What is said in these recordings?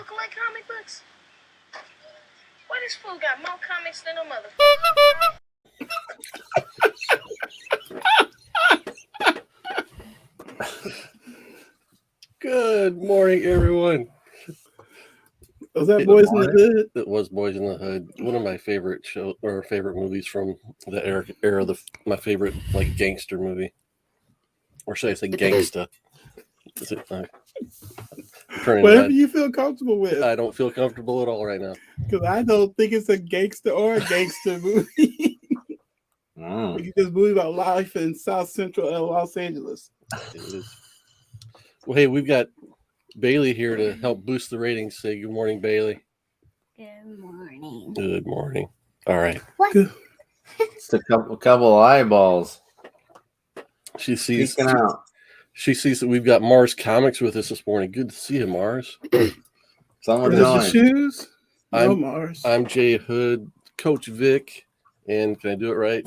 don't collect comic books? Why this fool got more comics than a mother? Good morning, everyone. Was that Boys in the Hood? It was Boys in the Hood. One of my favorite shows or favorite movies from the era. My favorite gangster movie, or should I say gangsta? Is it? Whatever you feel comfortable with. I don't feel comfortable at all right now because I don't think it's a gangster or a gangster movie. It's just a movie about life in South Central Los Angeles. It is. Well, hey, we've got Bailey here to help boost the ratings. Say good morning, Bailey. Good morning. Good morning. All right. What? Just a couple of eyeballs. She sees that we've got Mars Comics with us this morning. Good to see you, Mars. Someone joined. Shoes? Mars. I'm Jay Hood, Coach Vic, and can I do it right?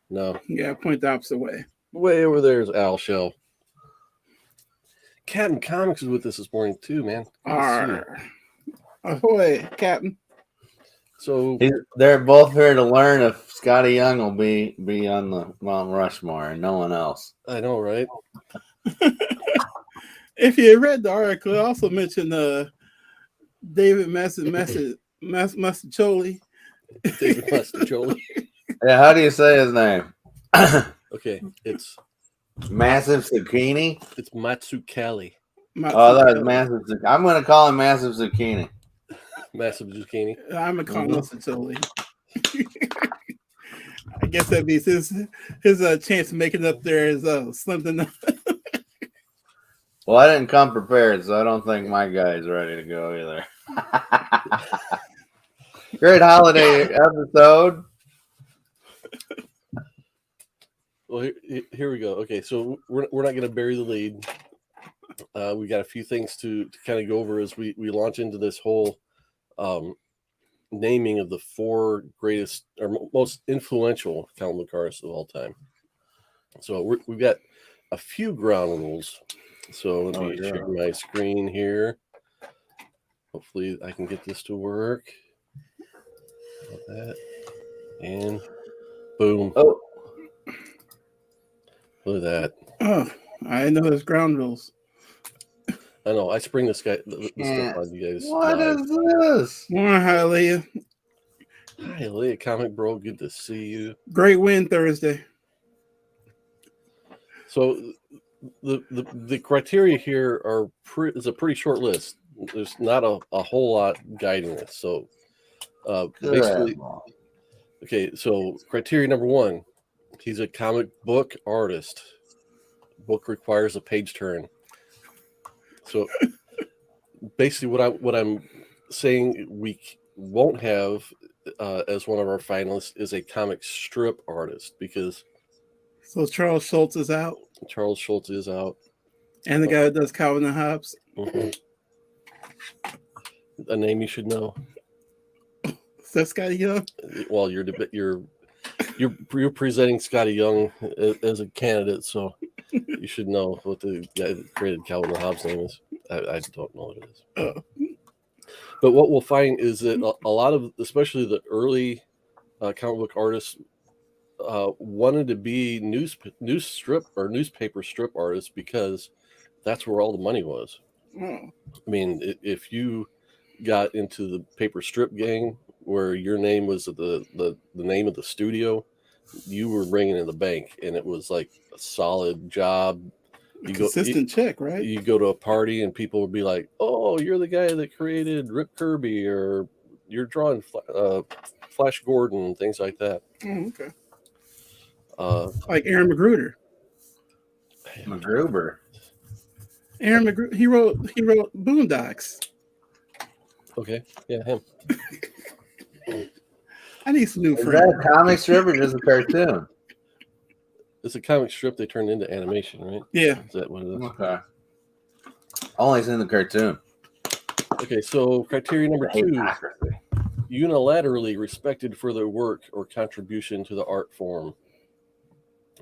No. Yeah, point the opposite way. Way over there is Al Shell. Captain Comics is with us this morning too, man. Ahoy, Captain. So they're both here to learn if Skottie Young will be on the Mount Rushmore and no one else. I know, right? If you read the article, it also mentioned David Matsukeli. David Matsukeli. Yeah, how do you say his name? Okay, it's Massive Zucchini. It's Matsukeli. Oh, that's Massive Zucchini. I'm going to call him Massive Zucchini. Massive Zucchini. I'm going to call him Matsukeli. I guess that means his chance of making it up there is slim enough. Well, I didn't come prepared, so I don't think my guy is ready to go either. Great holiday episode. Well, here we go. Okay, so we're not going to bury the lead. We got a few things to kind of go over as we launch into this whole naming of the 4 greatest or most influential comic book artists of all time. So we've got a few ground rules. So let me share my screen here. Hopefully I can get this to work. Like that. And boom. Oh. Look at that. Oh, I know there's ground rules. I know. I spring this stuff on you guys. What is this? Morning, hi, Leah. Hi, Leah, Comic Bro. Good to see you. Great win Thursday. So the criteria here is a pretty short list. There's not a whole lot guiding this. So basically, okay. So criteria number 1. He's a comic book artist. Book requires a page turn. So basically what I'm saying we won't have as one of our finalists is a comic strip artist because so Charles Schultz is out. Charles Schultz is out. And the guy that does Calvin and Hobbes. Mm-hmm. A name you should know. Is that Skottie Young? Well, you're presenting Skottie Young as a candidate, so you should know what the guy that created Calvin and Hobbes' name is. I don't know what it is. Oh. But what we'll find is that a lot of, especially the early comic book artists, wanted to be news strip or newspaper strip artists because that's where all the money was. Oh. I mean, if you got into the paper strip gang where your name was the name of the studio, you were bringing in the bank, and it was like a solid job. Consistent check, right? You go to a party and people would be like, "Oh, you're the guy that created Rip Kirby, or you're drawing Flash Gordon," and things like that. Oh, okay. Like Aaron McGruder. Aaron McGruder. He wrote Boondocks. Okay, yeah, him. I need some new friends. Is that a comic strip or just a cartoon? It's a comic strip they turned into animation, right? Yeah. Is that what it is? Okay. Only seen the cartoon. Okay, so criteria number 2. Unilaterally respected for their work or contribution to the art form.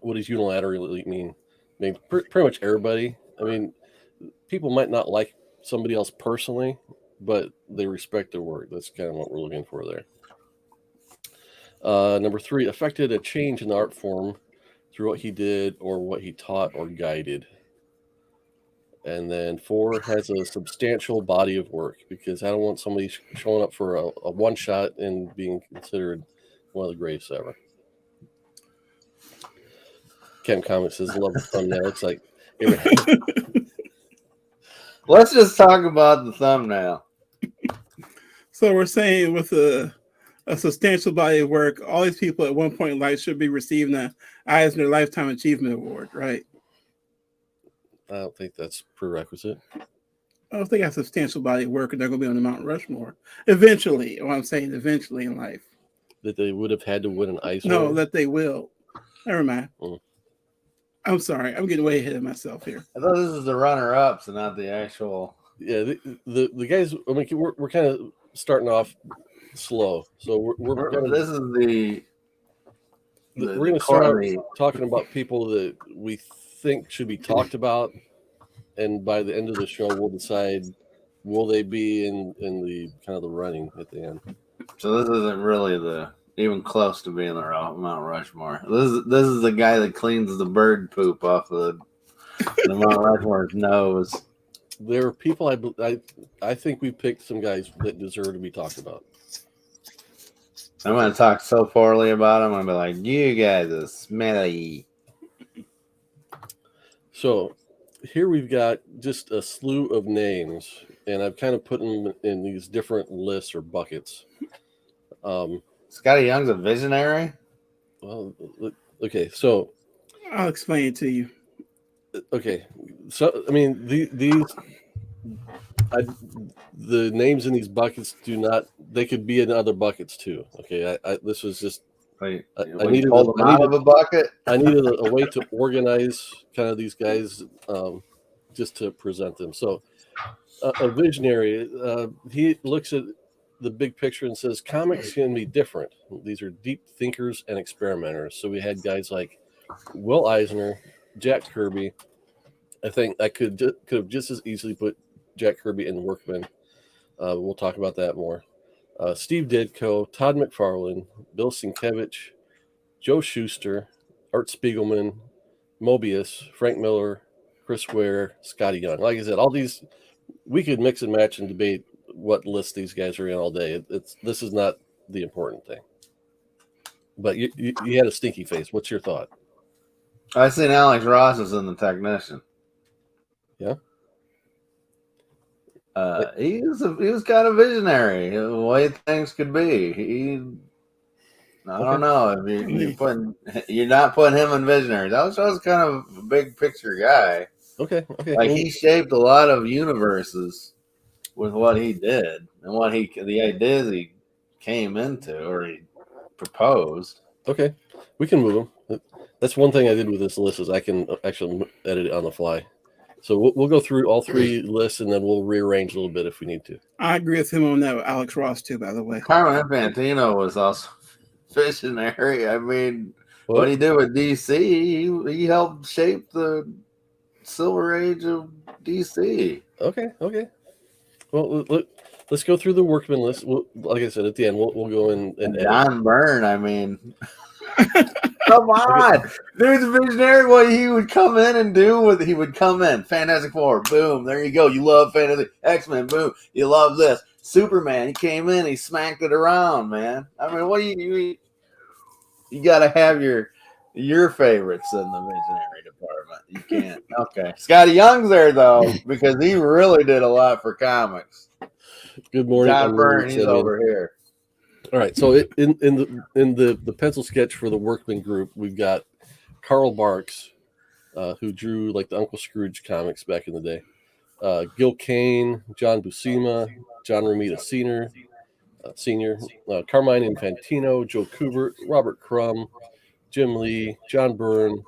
What does unilaterally mean? I mean, pretty much everybody. I mean, people might not like somebody else personally, but they respect their work. That's kind of what we're looking for there. Number 3, affected a change in the art form through what he did or what he taught or guided. And then 4, has a substantial body of work, because I don't want somebody showing up for a one shot and being considered one of the greatest ever. Chem Comics says, love the thumbnail. It's like Let's just talk about the thumbnail. So we're saying with a substantial body of work, all these people at one point in life should be receiving the Eisner Lifetime Achievement Award, right? I don't think that's prerequisite. I don't think they have substantial body of work and they're going to be on the Mount Rushmore eventually. What I'm saying, eventually in life. That they would have had to win an Eisner? No, that they will. Never mind. I'm sorry. I'm getting way ahead of myself here. I thought this is the runner-ups and not the actual. Yeah, the guys. I mean, we're kind of starting off slow, so this is the we're going to start talking about people that we think should be talked about, and by the end of the show, we'll decide will they be in the kind of the running at the end. So this isn't really even close to being the Mount Rushmore. This is the guy that cleans the bird poop off of the Mount Rushmore's nose. There are people I think we picked some guys that deserve to be talked about. I'm going to talk so poorly about them. I'm going to be like, you guys are smelly. So here we've got just a slew of names, and I've kind of put them in these different lists or buckets. Skottie Young's a visionary? Well, okay, so I'll explain it to you. Okay, so I mean the names in these buckets they could be in other buckets too. Okay, this was just I needed a bucket. I needed a way to organize kind of these guys, just to present them. So a visionary, he looks at the big picture and says comics can be different. These are deep thinkers and experimenters. So we had guys like Will Eisner, Jack Kirby. I think I could have just as easily put Jack Kirby in Workman. We'll talk about that more. Steve Ditko, Todd McFarlane, Bill Sienkiewicz, Joe Shuster, Art Spiegelman, Mobius, Frank Miller, Chris Ware, Skottie Young. Like I said, all these we could mix and match and debate what list these guys are in all day. This is not the important thing. But you had a stinky face. What's your thought? I seen Alex Ross is in The Technician. Yeah. He was kind of visionary the way things could be. I don't know if you're not putting him in visionary. That was kind of a big picture guy. Okay. Like he shaped a lot of universes with what he did and the ideas he came into or he proposed. Okay, we can move them. That's one thing I did with this list is I can actually edit it on the fly. So we'll go through all three lists and then we'll rearrange a little bit if we need to. I agree with him on that with Alex Ross too, by the way. Carmine Infantino was also visionary. I mean, what he did with DC, he helped shape the Silver Age of DC. Okay. Well, let's go through the Workman list. Like I said, at the end, we'll go in and edit. John Byrne, I mean... Come on, dude's visionary. What he would come in and do he would come in. Fantastic Four, boom, there you go. You love Fantastic X-Men, boom. You love this. Superman, he came in, he smacked it around, man. I mean, what do you got to have your favorites in the visionary department. You can't. Okay, Skottie Young's there though because he really did a lot for comics. Good morning, John Byrne. He's over here. All right, so in the pencil sketch for the Workman group, we've got Carl Barks, who drew like the Uncle Scrooge comics back in the day. Gil Kane, John Buscema, John Romita Sr., Carmine Infantino, Joe Kubert, Robert Crumb, Jim Lee, John Byrne,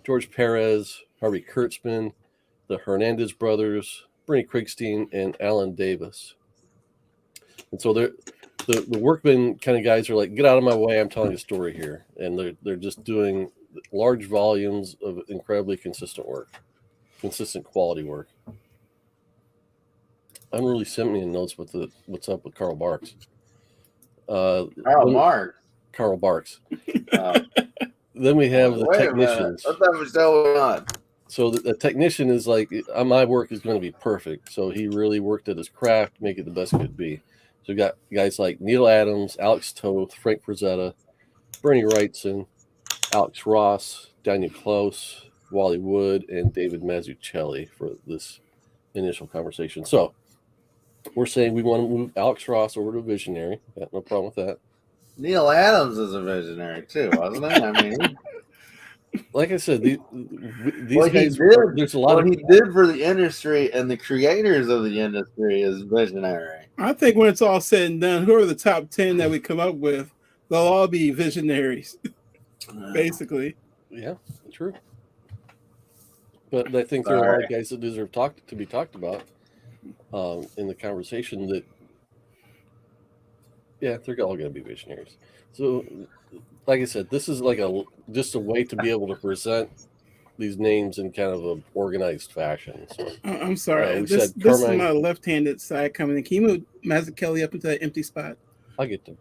George Perez, Harvey Kurtzman, the Hernandez brothers, Bernie Krigstein, and Alan Davis. And so the Workman kind of guys are like, get out of my way, I'm telling a story here. And they're just doing large volumes of incredibly consistent work, consistent quality work. unruly sent me a notes with what's up with Karl Barks. Karl Barks. Then we have the technicians. What type of show we on? So the technician is like, my work is going to be perfect. So he really worked at his craft, make it the best it could be. So we got guys like Neil Adams, Alex Toth, Frank Frazetta, Bernie Wrightson, Alex Ross, Daniel Close, Wally Wood, and David Mazzucchelli for this initial conversation. So we're saying we want to move Alex Ross over to Visionary. Got no problem with that. Neil Adams is a visionary too, wasn't he? I mean, like I said, these guys. There's a lot what he did for the industry and the creators of the industry is visionary. I think when it's all said and done, who are the top 10 that we come up with? They'll all be visionaries, basically. Yeah, true. But I think there are a lot of guys that deserve to be talked about in the conversation. That, yeah, they're all going to be visionaries. So, like I said, this is like just a way to be able to present these names in kind of an organized fashion. So, I'm sorry. This is my left-handed side coming in. Can you move Matsukeli up into that empty spot? I'll get them.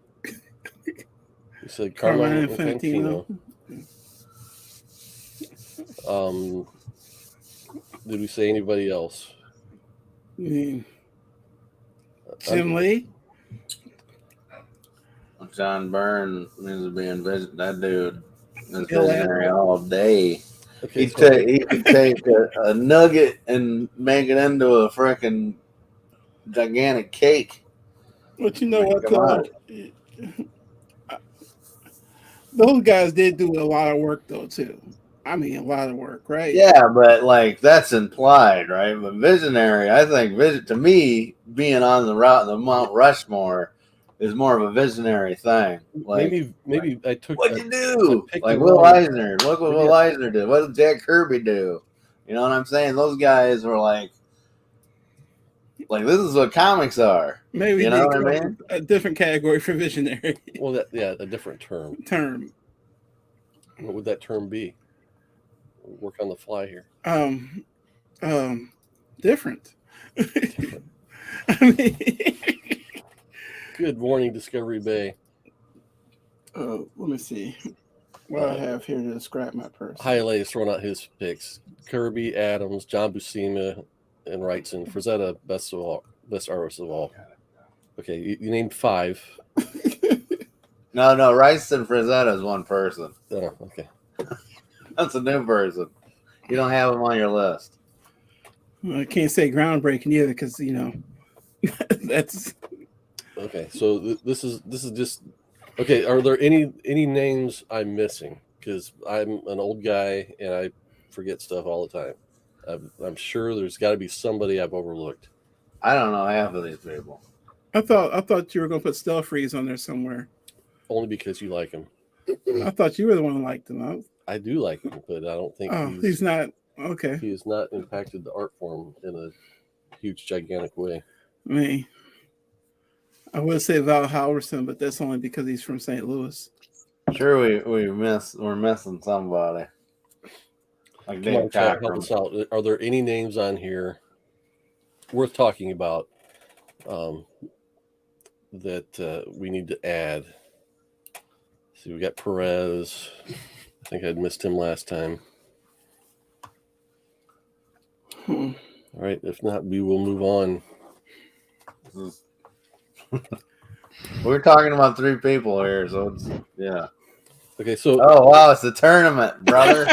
You said Carmine Infantino. Did we say anybody else? Jim Lee? John Byrne needs to be in that dude is visionary all day. Okay, he could take a nugget and make it into a freaking gigantic cake. But you know what? Those guys did do a lot of work, though, too. I mean, a lot of work, right? Yeah, but like that's implied, right? But visionary, I think, to me, being on the Mount Rushmore is more of a visionary thing. Like maybe I took what you do, like Will Eisner. Look what Will Eisner did. What did Jack Kirby do? You know what I'm saying? Those guys were like this is what comics are. Maybe you know what I mean? A different category for visionary. Well, a different term. What would that term be? Work on the fly here. Different. I mean, good morning, Discovery Bay. Let me see what I have here to describe my person. Highlight is throwing out his picks: Kirby, Adams, John Buscema, and Wrightson. Frazetta, best artist of all. Okay, you named 5. No, Wrightson Frazetta is one person. Oh, okay. That's a new person. You don't have them on your list. Well, I can't say groundbreaking either because that's okay. So this is just okay. Are there any names I'm missing? Because I'm an old guy and I forget stuff all the time. I'm sure there's got to be somebody I've overlooked. I don't know half of these people. I thought you were going to put Stella Freeze on there somewhere. Only because you like him. I thought you were the one who liked him. I do like him, but I don't think he's not okay. He has not impacted the art form in a huge, gigantic way. I mean, I would say Val Halverson, but that's only because he's from St. Louis. Sure, we're missing somebody. Like Dave Chad, help us out. Are there any names on here worth talking about that we need to add? See, we got Perez. I think I'd missed him last time. All right. If not, we will move on. We're talking about 3 people here, so it's Okay, so oh wow, it's a tournament, brother.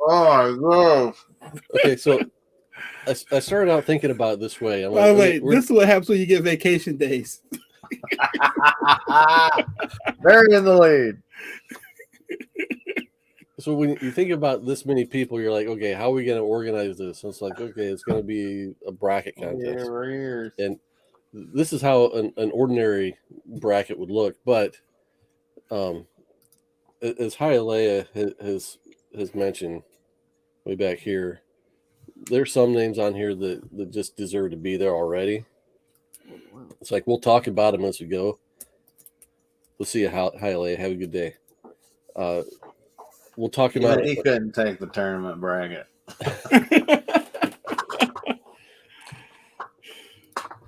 Oh my god. Okay, so I started out thinking about it this way. I'm like, oh wait, this is what happens when you get vacation days. Very in the lead. So when you think about this many people, you're like, okay, how are we going to organize this? And it's like, okay, it's going to be a bracket contest. And this is how an ordinary bracket would look. But as Hialeah has mentioned way back here, there's some names on here that just deserve to be there already. It's like, we'll talk about them as we go. We'll see you, Hialeah. Have a good day. We'll talk about it. He couldn't take the tournament bracket.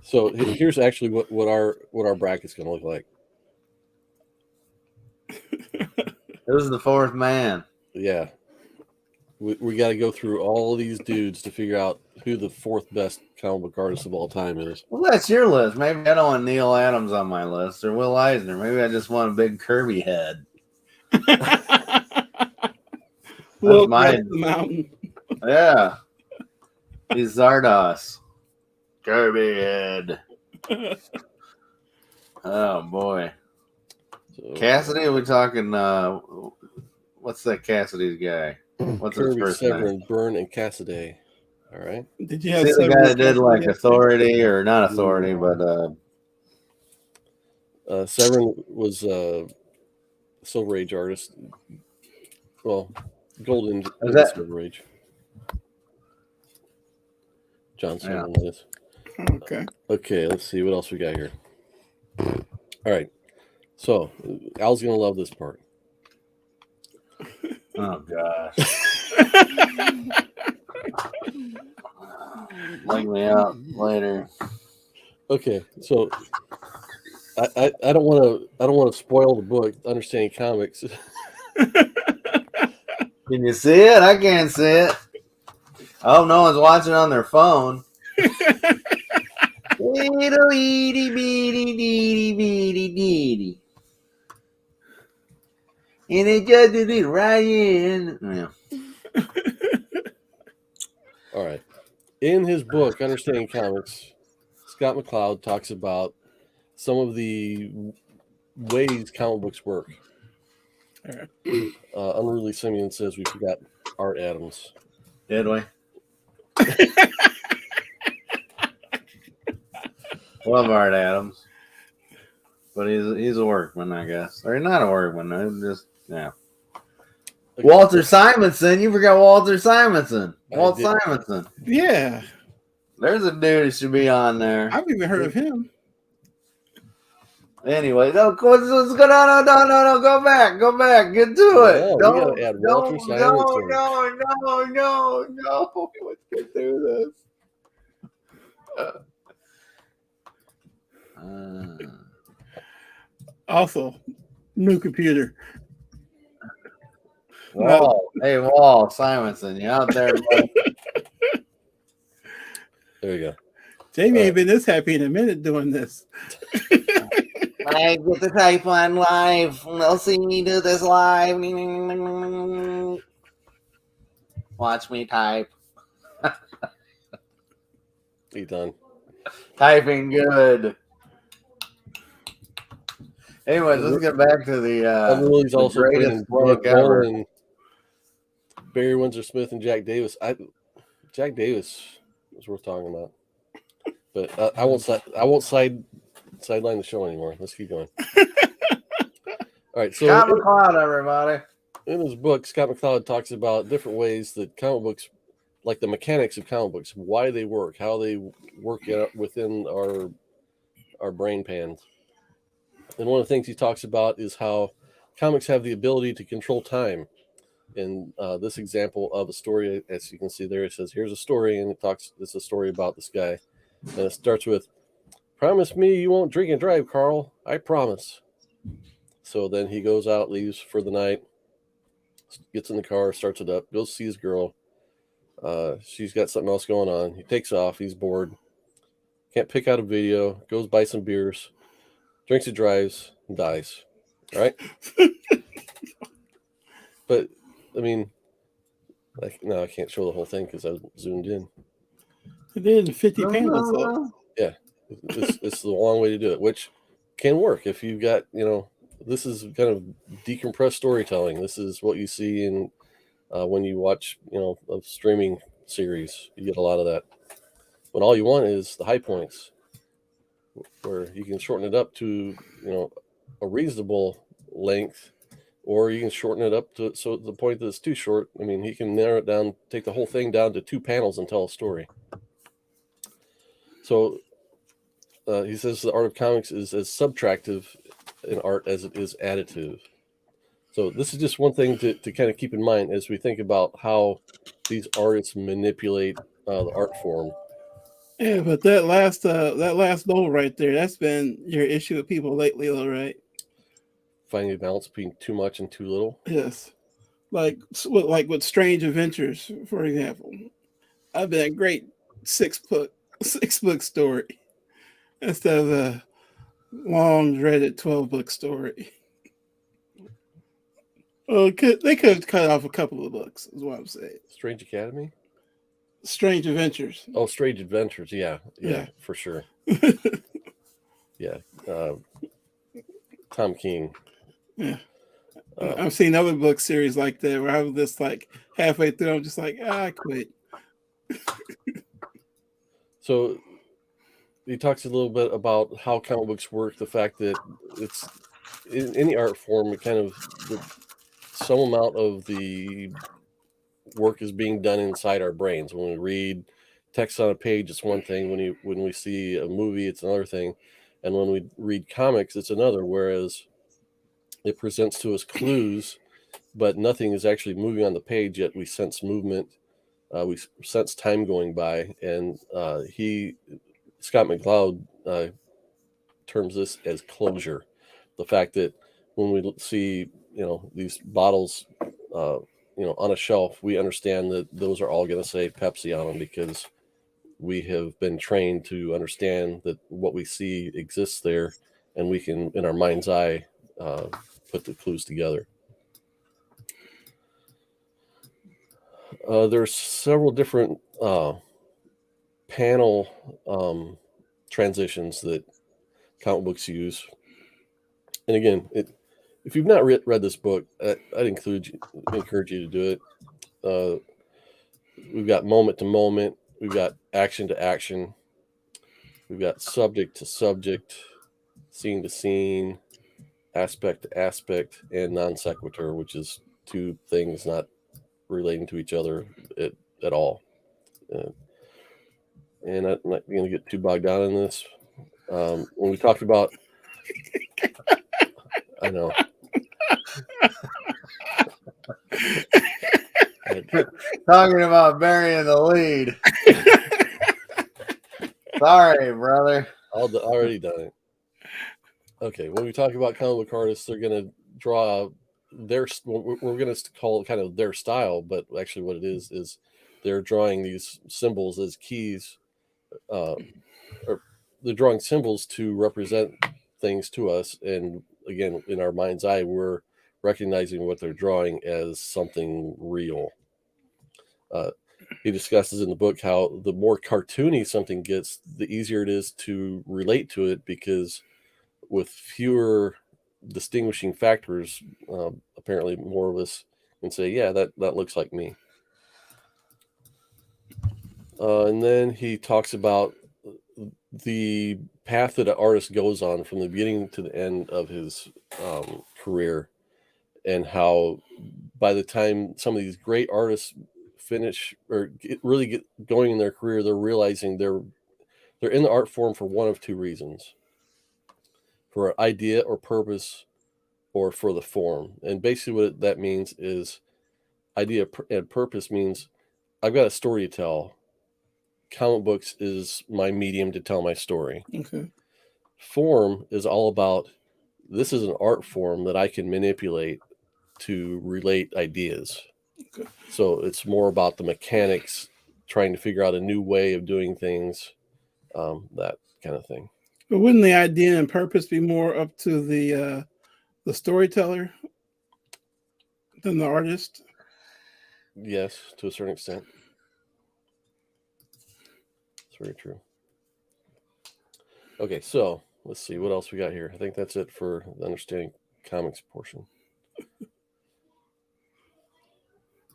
So here's actually what our bracket's going to look like. Who's the fourth man? Yeah. We got to go through all of these dudes to figure out who the fourth best comic book artist of all time is. Well, that's your list. Maybe I don't want Neil Adams on my list or Will Eisner. Maybe I just want a big Kirby head. Look mine. up the mountain. Yeah. He's Zardos. Kirby head. Oh, boy. So, Cassidy, are we talking, what's that Cassidy's guy? What's Kirby, his first Severin, name? Byrne, and Cassidy. All right. Did you have See the guy that did like Severin- Authority or not Authority, but Severin was Silver Age artist. Well, Golden Is that- Silver Age. John Yeah. Severin is. Okay. Okay, let's see what else we got here. All right. So Al's gonna love this part. oh gosh. Lay me out later. Okay, so I don't want to spoil the book, Understanding Comics. Can you see it? I can't see it. Oh, no one's watching on their phone. Little itty bitty bitty bitty bitty. And it just did it right in. Yeah. All right. In his book, Understanding Comics, Scott McCloud talks about some of the ways comic books work. Unruly Simeon says we forgot Art Adams. Did we? Love Art Adams. But he's a workman, I guess. Or not a workman. Just, yeah. Okay. Walter Simonson. You forgot Walter Simonson. Walt did. Simonson. Yeah, There's a dude who should be on there. I've even heard of him. Anyway, no, what's going on? No, go back, get to it. No, we gotta add Walter Simonson. No. Let's get through this. Also, new computer. Wall, hey, Wall Simonson, you out there, buddy? There you go. Jamie ain't been this happy in a minute doing this. I get the type on live. They'll see me do this live. Watch me type. He done. Typing good. Anyways, let's get back to the Unruly's also put in greatest book ever. and Barry Windsor Smith and Jack Davis. Jack Davis is worth talking about, but I won't sideline the show anymore. Let's keep going. All right, so Scott McCloud, everybody. in his book, Scott McCloud talks about different ways that comic books, like the mechanics of comic books, why they work, how they work within our brain pans. And one of the things he talks about is how comics have the ability to control time. In this example of a story, as you can see there, it says, here's a story, and it's a story about this guy. And it starts with, promise me you won't drink and drive, Carl. I promise. So then he goes out, leaves for the night, gets in the car, starts it up, goes to see his girl. She's got something else going on. He takes off. He's bored. Can't pick out a video. Goes buy some beers. Drinks and drives and dies. All right? But, I mean, no, I can't show the whole thing because I was zoomed in. It did 50 panels. So. Yeah. It's the long way to do it, which can work if you've got, this is kind of decompressed storytelling. This is what you see in when you watch, a streaming series. You get a lot of that. But all you want is the high points, where you can shorten it up to, a reasonable length, or you can shorten it up to the point that it's too short. I mean, he can narrow it down, take the whole thing down to 2 panels and tell a story. So he says the art of comics is as subtractive in art as it is additive. So this is just one thing to kind of keep in mind as we think about how these artists manipulate the art form. Yeah, but that last novel right there, that's been your issue with people lately, though, right? Finding the balance between too much and too little. Yes. Like with Strange Adventures, for example. I've been a great six book story instead of a long dreaded 12-book story. Well, they could have cut off a couple of books, is what I'm saying. Strange Academy. Strange Adventures. Oh, Strange Adventures. Yeah, Yeah. for sure. Yeah. Tom King. Yeah. I've seen other book series like that where I was just like halfway through, I'm just like, I quit. So he talks a little bit about how comic books work, the fact that it's in any art form, it kind of some amount of the work is being done inside our brains. When we read text on a page, it's one thing. When we see a movie, it's another thing. And when we read comics, it's another, whereas it presents to us clues, but nothing is actually moving on the page, yet we sense movement. We sense time going by. And Scott McCloud terms this as closure. The fact that when we see, these bottles, on a shelf, we understand that those are all going to say Pepsi on them because we have been trained to understand that what we see exists there, and we can, in our mind's eye, put the clues together. There's several different panel transitions that comic books use. And again, if you've not read this book, I'd encourage you to do it. We've got moment to moment. We've got action to action. We've got subject to subject, scene to scene, aspect to aspect, and non sequitur, which is two things not relating to each other at all. And I'm not going to get too bogged down in this. When we talked about, I know. Talking about burying the lead. Sorry, brother. Already done it. Okay, when we talk about comic book artists, they're going to draw we're going to call it kind of their style, but actually what it is they're drawing these symbols as keys, or they're drawing symbols to represent things to us. And again, in our mind's eye, we're recognizing what they're drawing as something real. He discusses in the book how the more cartoony something gets, the easier it is to relate to it, because with fewer distinguishing factors, apparently more of us can say, yeah, that looks like me. And then he talks about the path that an artist goes on from the beginning to the end of his career, and how by the time some of these great artists finish or really get going in their career, they're realizing they're in the art form for one of two reasons: for an idea or purpose, or for the form. And basically what that means is idea and purpose means I've got a story to tell. Comic books is my medium to tell my story. Okay. Form is all about, this is an art form that I can manipulate to relate ideas. Okay. So it's more about the mechanics, trying to figure out a new way of doing things, that kind of thing. But wouldn't the idea and purpose be more up to the storyteller than the artist? Yes, to a certain extent. It's very true. Okay, so let's see what else we got here. I think that's it for the understanding comics portion.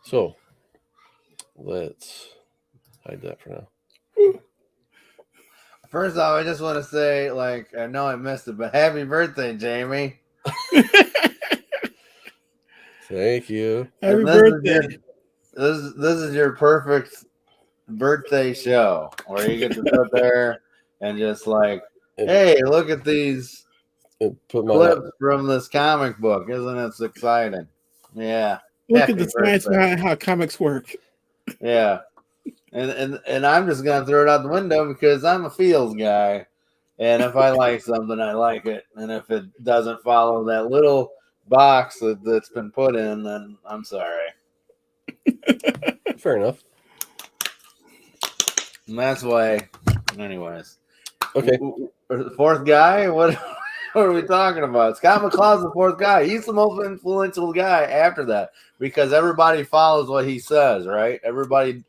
So let's hide that for now. First off, I just want to say, I know I missed it, but happy birthday, Jamie. Thank you. Happy birthday. This is your perfect birthday show where you get to sit there and just hey, look at these clips from this comic book. Isn't it exciting? Yeah. Look at the science behind how comics work. Yeah. And I'm just gonna throw it out the window because I'm a feels guy. And if I like something, I like it. And if it doesn't follow that little box that's been put in, then I'm sorry. Fair enough. And that's why, anyways. Okay. The fourth guy? What are we talking about? Scott McCloud's the fourth guy. He's the most influential guy after that because everybody follows what he says, right? Everybody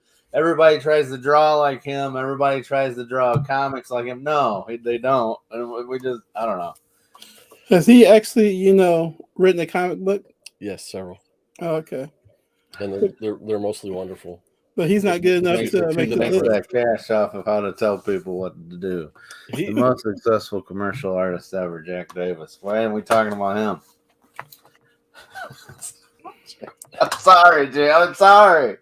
tries to draw like him. Everybody tries to draw comics like him. No, they don't. And we just, I don't know. Has he actually, written a comic book? Yes, several. Oh, okay. And they're mostly wonderful. But he's not good enough to make the list. That cash off of how to tell people what to do. The most successful commercial artist ever, Jack Davis. Why aren't we talking about him? I'm sorry, Jay. I'm sorry.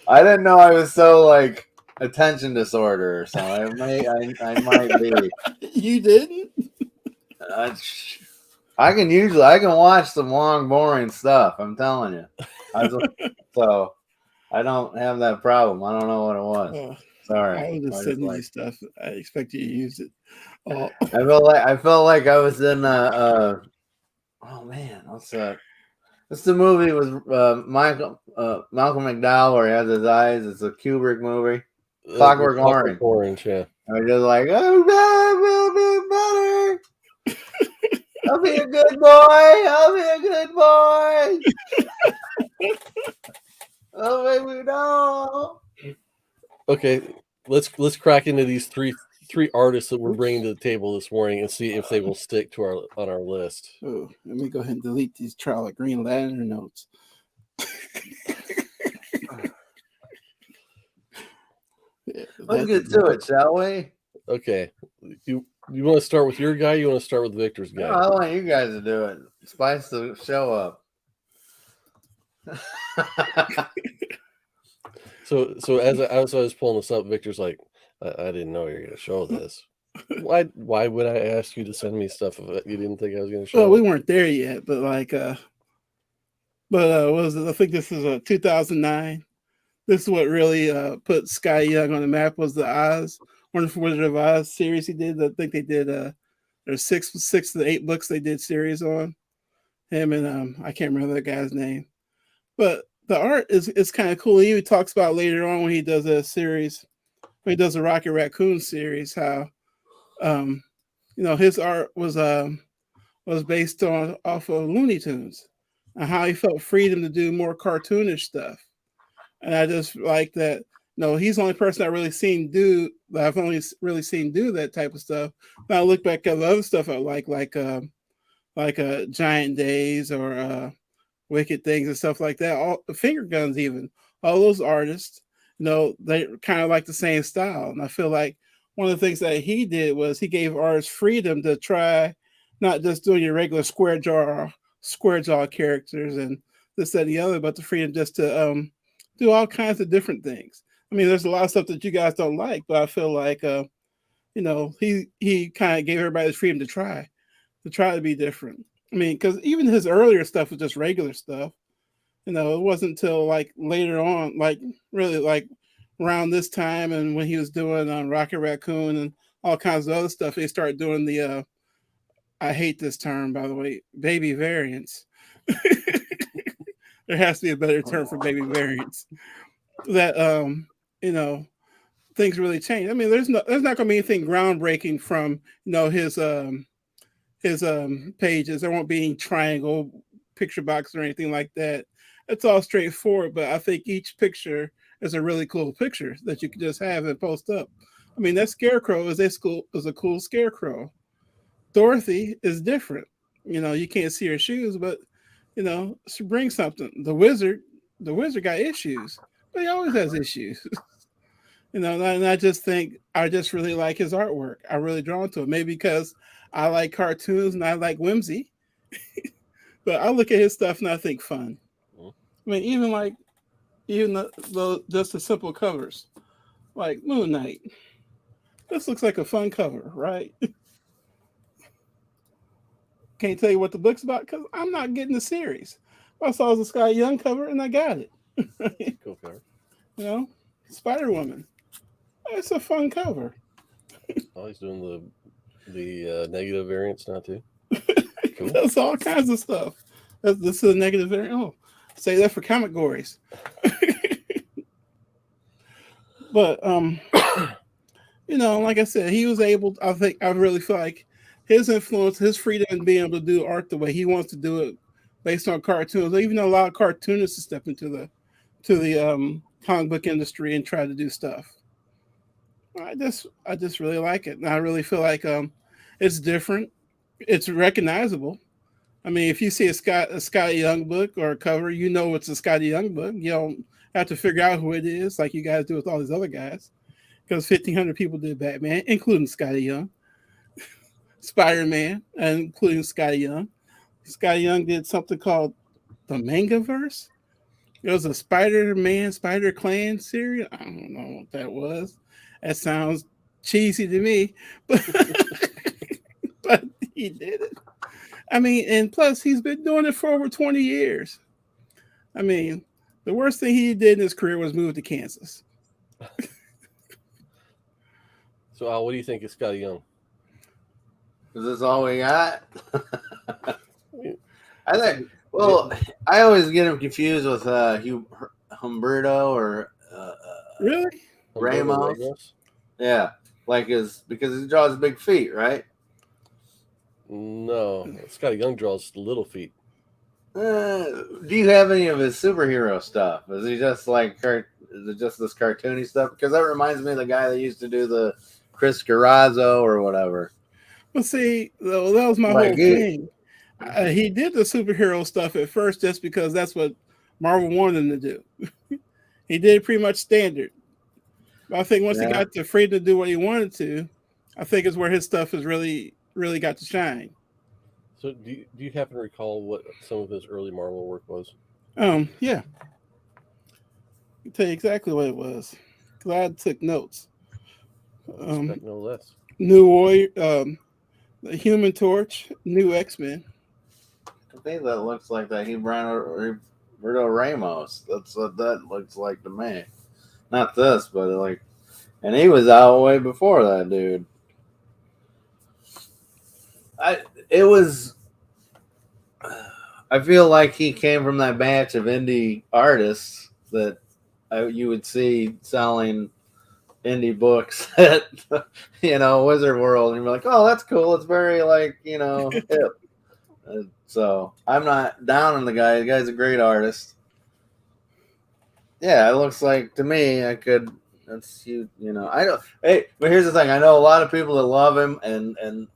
I didn't know I was so like attention disorder or something. I might be. You didn't? I can watch some long, boring stuff. I'm telling you. So I don't have that problem. I don't know what it was. Sorry. I was just sending you stuff. I expect you to use it. I felt like I was in oh man, what's that? It's the movie with Malcolm McDowell where he has his eyes. It's a Kubrick movie. Clockwork Orange. Orange, yeah. I'm just like, oh, God, will be better. I'll be a good boy. I'll be a good boy. Oh, baby, no. Okay, let's crack into these three artists that we're bringing to the table this morning and see if they will stick to our list. Oh, let me go ahead and delete these Trial of Green Lantern notes. Let's get to it, shall we? Okay, you want to start with your guy? You want to start with Victor's guy? No, I want you guys to do it. Spice the show up. So as I was pulling this up, Victor's like, I didn't know you were going to show this. Why would I ask you to send me stuff if you didn't think I was going to show? Well, we weren't there yet, but what was it? I think this is 2009. This is what really put Skottie Young on the map. Was the Oz Wonderful Wizard of Oz series he did? I think they did. There's 6 to 8 books they did series on him, and I can't remember that guy's name, but the art is kind of cool. He talks about later on when he does a series, when he does a Rocket Raccoon series, how his art was based off of Looney Tunes and how he felt freedom to do more cartoonish stuff. And I just like that. No, he's the only person I've only seen do that type of stuff. Now I look back at the other stuff I like Giant Days or Wicked Things and stuff like that. All the Finger Guns, even all those artists, they kind of like the same style. And I feel like one of the things that he did was he gave artists freedom to try not just doing your regular square jaw characters and this, that, and the other, but the freedom just to do all kinds of different things. I mean, there's a lot of stuff that you guys don't like, but I feel like he kind of gave everybody the freedom to try to be different. I mean, because even his earlier stuff was just regular stuff. It wasn't until like later on, like really like around this time and when he was doing Rocket Raccoon and all kinds of other stuff, they started doing the, I hate this term, by the way, baby variants. There has to be a better term for baby variants. That, things really change. I mean, there's not going to be anything groundbreaking from, his pages. There won't be any triangle picture box or anything like that. It's all straightforward, but I think each picture is a really cool picture that you can just have and post up. I mean, that scarecrow is a cool scarecrow. Dorothy is different. You can't see her shoes, but she brings something. The wizard got issues, but he always has issues. And I just really like his artwork. I'm really drawn to it. Maybe because I like cartoons and I like whimsy, but I look at his stuff and I think fun. I mean, even just the simple covers, like Moon Knight. This looks like a fun cover, right? Can't tell you what the book's about because I'm not getting the series. I saw the Skottie Young cover and I got it. Cool cover. Spider Woman. It's a fun cover. Oh, he's doing the negative variants now too. Cool. That's all kinds of stuff. This is a negative variant. Oh, say that for comic gories. But like I said, he was able. I really feel like his influence, his freedom in being able to do art the way he wants to do it, based on cartoons. Even though a lot of cartoonists step into the comic book industry and try to do stuff. I just really like it, and I really feel like it's different. It's recognizable. I mean, if you see a Skottie Young book or a cover, you know it's a Skottie Young book. You don't have to figure out who it is like you guys do with all these other guys. Because 1,500 people did Batman, including Skottie Young, Spider-Man, and including Skottie Young. Skottie Young did something called the Mangaverse. It was a Spider-Man, Spider-Clan series. I don't know what that was. That sounds cheesy to me, but but he did it. I mean, and plus he's been doing it for over 20 years. I mean, the worst thing he did in his career was move to Kansas. So, Al, what do you think of Skottie Young? Is this all we got? I think. Well, I always get him confused with Humberto or Really? Ramos. Yeah, because he draws big feet, right? No, Skottie Young draws little feet. Do you have any of his superhero stuff? Is he just like is it just this cartoony stuff? Because that reminds me of the guy that used to do the Chris Carrazzo or whatever. Well, see, that was my whole thing. He did the superhero stuff at first just because that's what Marvel wanted him to do. He did pretty much standard. But I think once he got the freedom to do what he wanted to, I think is where his stuff has really got to shine. So do you happen to recall what some of his early Marvel work was? Yeah. I can tell you exactly what it was. Because I took notes. No less. New Warrior, the Human Torch, New X-Men. I think that looks like that Roberto Ramos. That's what that looks like to me. Not this, but like, and he was out way before that dude. I feel like he came from that batch of indie artists that you would see selling indie books at Wizard World, and you're like, oh, that's cool. It's very hip. So I'm not down on the guy. The guy's a great artist. Yeah, it looks like to me I could. That's you. I don't. Hey, but here's the thing. I know a lot of people that love him and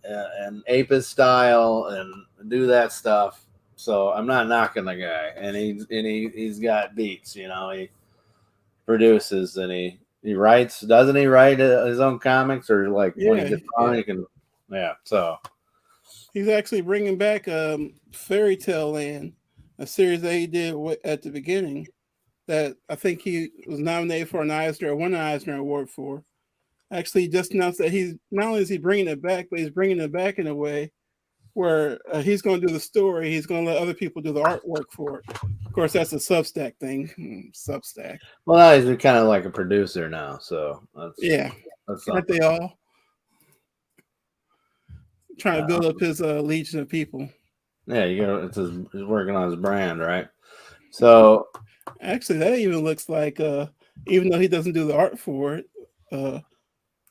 ape his style and do that stuff. So I'm not knocking the guy. And he's got beats. He produces and he writes. Doesn't he write his own comics or when he gets on he can? Yeah. So he's actually bringing back Fairy Tale Land, a series that he did at the beginning. That I think he was nominated for won an Eisner Award for. Actually, he just announced that he's not only is he bringing it back, but he's bringing it back in a way where he's going to do the story. He's going to let other people do the artwork for it. Of course, that's a Substack thing. Substack. Well, now he's kind of like a producer now, so that's aren't they all trying to build up his legion of people? Yeah, he's working on his brand, right? So. Actually, that even looks like, even though he doesn't do the art for it.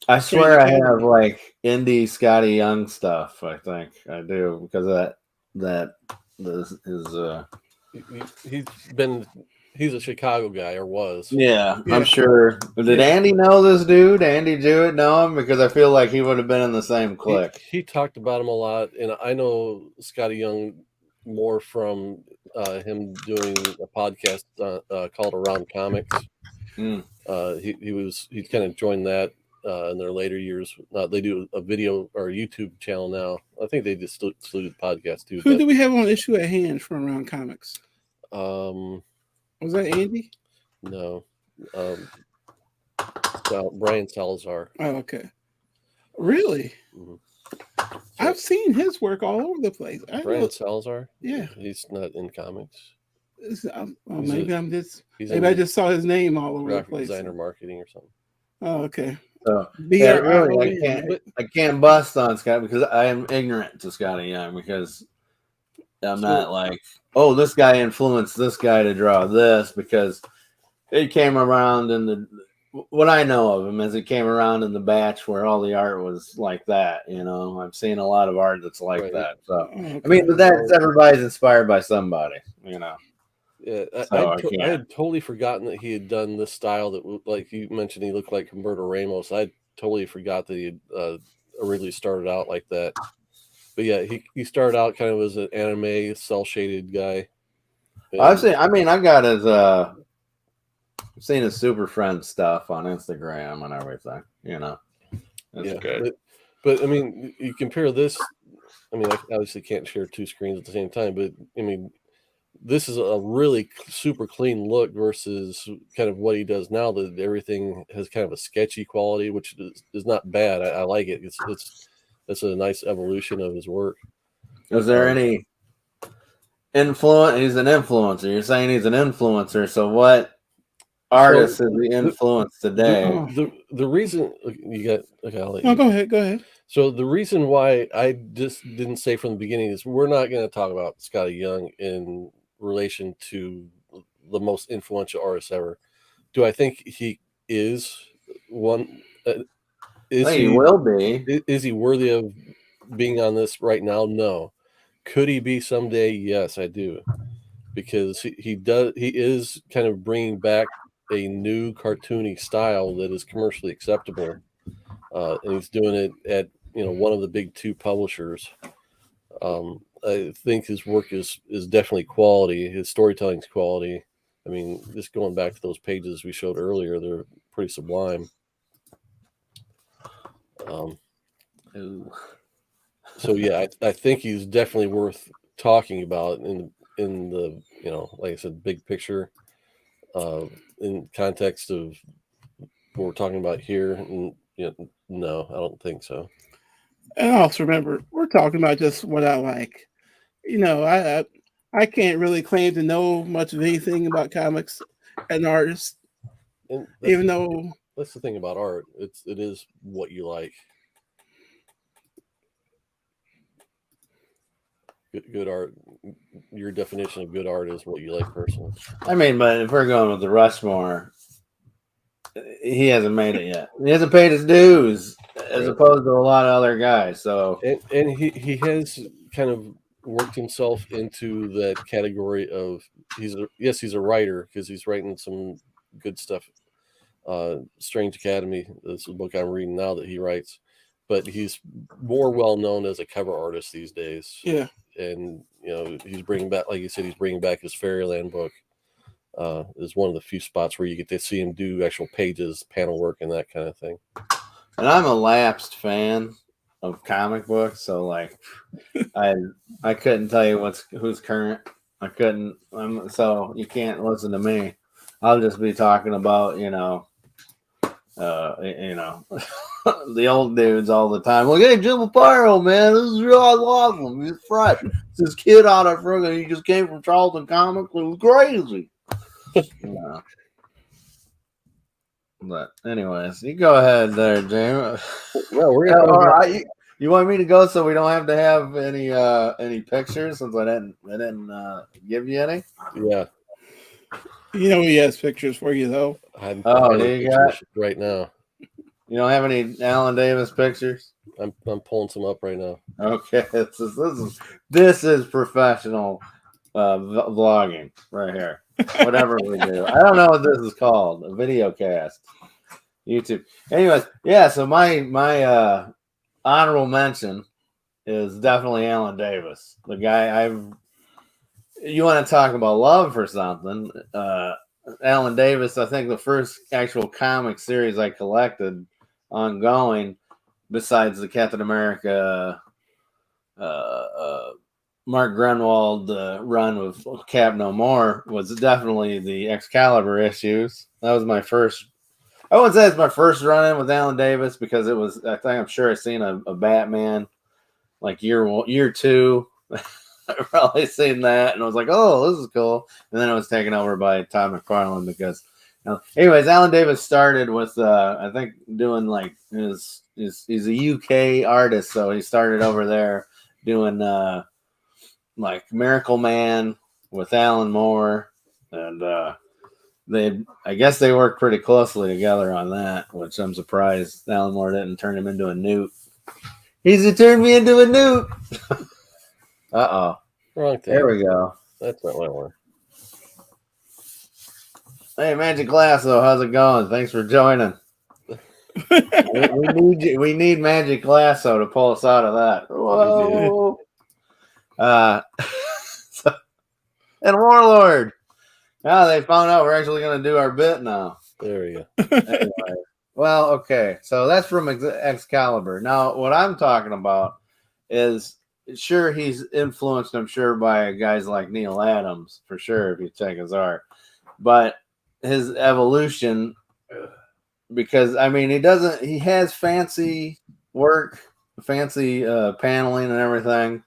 I swear I have indie Skottie Young stuff. I think I do because of that He's a Chicago guy or was. Yeah, I'm sure. Did Andy know this dude? Andy Jewett know him? Because I feel like he would have been in the same clique. He talked about him a lot, and I know Skottie Young more from him doing a podcast called Around Comics. He kind of joined that in their later years. They do a video or a YouTube channel now. I think they just excluded the podcast too. Who do we have on issue at hand from Around Comics? Was that Andy? No. Brian Salazar. Oh, okay. Really? Mm-hmm. I've seen his work all over the place. Brian Salazar? Yeah. He's not in comics. Maybe I'm just he's maybe I just saw his name all over the graphic place. designer marketing or something. Oh, okay. So Yeah, really, I can't bust on Scott because I am ignorant to Skottie Young because I'm not like, oh, this guy influenced this guy to draw this because it came around in the what I know of him is it came around in the batch where all the art was like that. You know, I've seen a lot of art that's like that. So okay. I mean, but that's everybody's inspired by somebody. You know. Yeah, So I had totally forgotten that he had done this style that, like you mentioned, he looked like Humberto Ramos. I totally forgot that he had originally started out like that. But yeah, he started out kind of as an anime cell shaded guy. I've seen. I mean, I got his. I've seen his Super Friends stuff on Instagram and everything. You know, that's good. But I mean, you compare this. I mean, I obviously can't share two screens at the same time, but I mean, this is a really super clean look versus kind of what he does now. That everything has kind of a sketchy quality, which is not bad. I like it. It's a nice evolution of his work. Is there any influence? He's an influencer. You're saying he's an influencer. So what artist is he influenced today? The reason you got okay, I'll let No, you. go ahead. So the reason why I just didn't say from the beginning is we're not going to talk about Skottie Young in relation to the most influential artist ever. Do I think he is one? He will be. Is he worthy of being on this right now? No. Could he be someday? Yes, I do, because he does. He is kind of bringing back a new cartoony style that is commercially acceptable, and he's doing it at one of the big two publishers. I think his work is definitely quality. His storytelling's quality. I mean, just going back to those pages we showed earlier, they're pretty sublime. So yeah, I think he's definitely worth talking about in the like I said, big picture, in context of what we're talking about here. And no, I don't think so. And also remember, we're talking about just what I like. I can't really claim to know much of anything about comics and artists, even though that's the thing about art. It is what you like. Good art. Your definition of good art is what you like personally. I mean, but if we're going with the Rushmore, he hasn't made it yet. He hasn't paid his dues as opposed to a lot of other guys. So and he has kind of worked himself into that category of he's a writer because he's writing some good stuff. Strange Academy, this is a book I'm reading now that he writes, but he's more well known as a cover artist these days. Yeah. And he's bringing back, like you said, he's bringing back his Fairyland book. Is one of the few spots where you get to see him do actual pages, panel work, and that kind of thing. And I'm a lapsed fan of comic books, so like I couldn't tell you who's current. I couldn't. So you can't listen to me. I'll just be talking about the old dudes all the time. Like, hey, Jim Aparo, man, this is real awesome. He's fresh. This kid out of friggin', he just came from Charlton Comics. It was crazy. But anyways, you go ahead there, James. Well, we're gonna you want me to go so we don't have to have any pictures since I didn't give you any? Yeah. He has pictures for you though. Do you got right now? You don't have any Alan Davis pictures? I'm pulling some up right now. Okay, this is professional vlogging right here. Whatever we do, I don't know what this is called. A video cast, YouTube. Anyways, yeah. So my honorable mention is definitely Alan Davis, the guy You want to talk about love for something? Alan Davis, I think the first actual comic series I collected ongoing, besides the Captain America, Mark Grunwald run with Cap No More, was definitely the Excalibur issues. That was my first. I wouldn't say it's my first run in with Alan Davis because it was. I'm sure I've seen a Batman like year 2. I've probably seen that and I was like, oh, this is cool. And then it was taken over by Todd McFarlane because, anyways, Alan Davis started with, I think, doing like he's a UK artist, so he started over there doing like Miracle Man with Alan Moore, and I guess they worked pretty closely together on that, which I'm surprised Alan Moore didn't turn him into a newt. He's turned me into a newt. Uh-oh. Wrong thing. There we go. That's not what I want. Hey, Magic Lasso, how's it going? Thanks for joining. we need Magic Lasso to pull us out of that. Whoa. And Warlord. Now they found out we're actually going to do our bit now. There we go. Anyway. Well, okay. So that's from Excalibur. Now, what I'm talking about is, sure, he's influenced, I'm sure, by guys like Neil Adams, for sure, if you check his art. But his evolution, because, I mean, he has fancy work, fancy paneling and everything.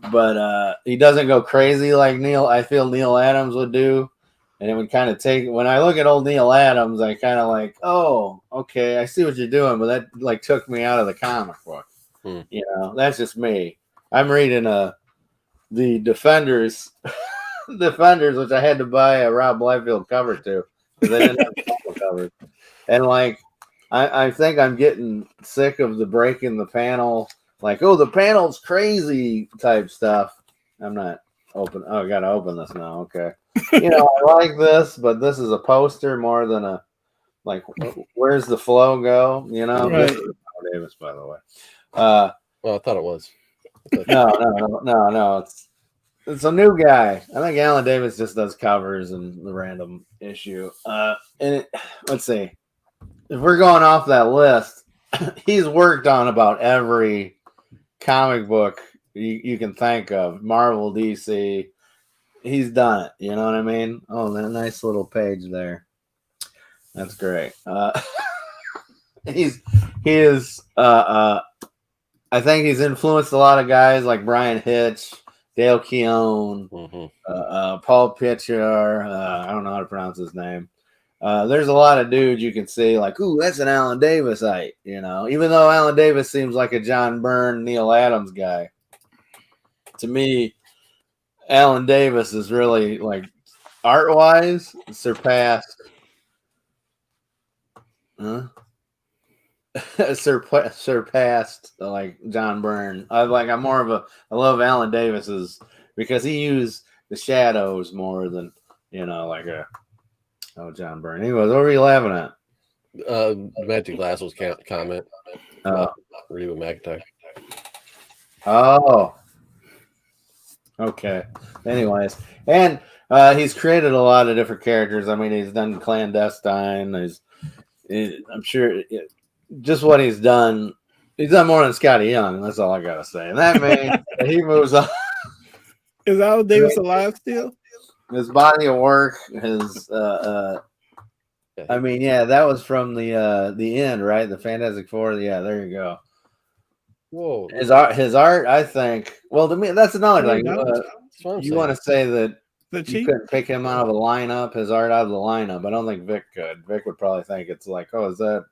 But he doesn't go crazy like I feel Neil Adams would do. And it would kind of when I look at old Neil Adams, I kind of like, oh, okay, I see what you're doing. But that like took me out of the comic book. You know, that's just me. I'm reading the Defenders, which I had to buy a Rob Liefeld cover to because they didn't have comic covers. And like, I think I'm getting sick of the breaking the panel. Like, oh, the panel's crazy type stuff. I'm not open. Oh, I got to open this now. Okay. You know, I like this, but this is a poster more than a, like, where's the flow go? You know? Right. This is Alan Davis, by the way. Well, I thought it was. No. It's a new guy. I think Alan Davis just does covers and the random issue. Let's see. If we're going off that list, he's worked on about every comic book you can think of, Marvel, DC. He's done it. You know what I mean? Oh, that nice little page there. That's great. He is. I think he's influenced a lot of guys like Brian Hitch, Dale Keown, Paul Pitcher. I don't know how to pronounce his name. There's a lot of dudes you can see like, ooh, that's an Alan Davisite, you know, even though Alan Davis seems like a John Byrne, Neil Adams guy. To me, Alan Davis is really like art-wise surpassed like John Byrne. I love Alan Davis's because he used the shadows more than, you know, like John Byrne. Anyways, what were you laughing at? Magic Lasso's comment. Reba McIntyre. Oh. Okay. Anyways, and he's created a lot of different characters. I mean, he's done Clandestine. I'm sure just what he's done. He's done more than Skottie Young. That's all I gotta say. And that man, he moves on. Is Alan Davis alive still? His body of work, his I mean, yeah, that was from the end, right? The Fantastic Four. Yeah, there you go. Whoa. His art, I think. Well, to me, that's another thing. You want to say that you couldn't pick him out of a lineup, his art out of the lineup. I don't think Vic could. Vic would probably think it's like, oh, is that,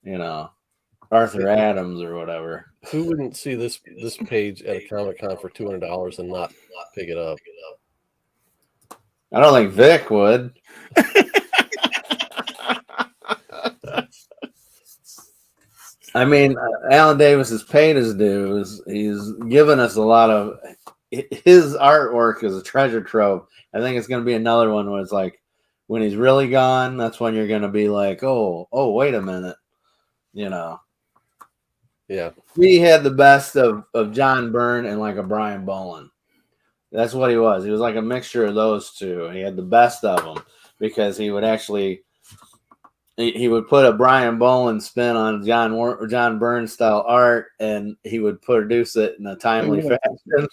you know, Arthur Adams or whatever. Who wouldn't see this page at a Comic Con for $200 and not pick it up? I don't think Vic would. I mean, Alan Davis has paid his dues. He's given us a lot of his artwork is a treasure trove. I think it's going to be another one where it's like when he's really gone, that's when you're going to be like, oh, wait a minute, you know. Yeah, he had the best of John Byrne and like a Brian Boland. That's what he was. He was like a mixture of those two. He had the best of them because he would actually. He would put a Brian Boland spin on John Byrne style art, and he would produce it in a timely fashion.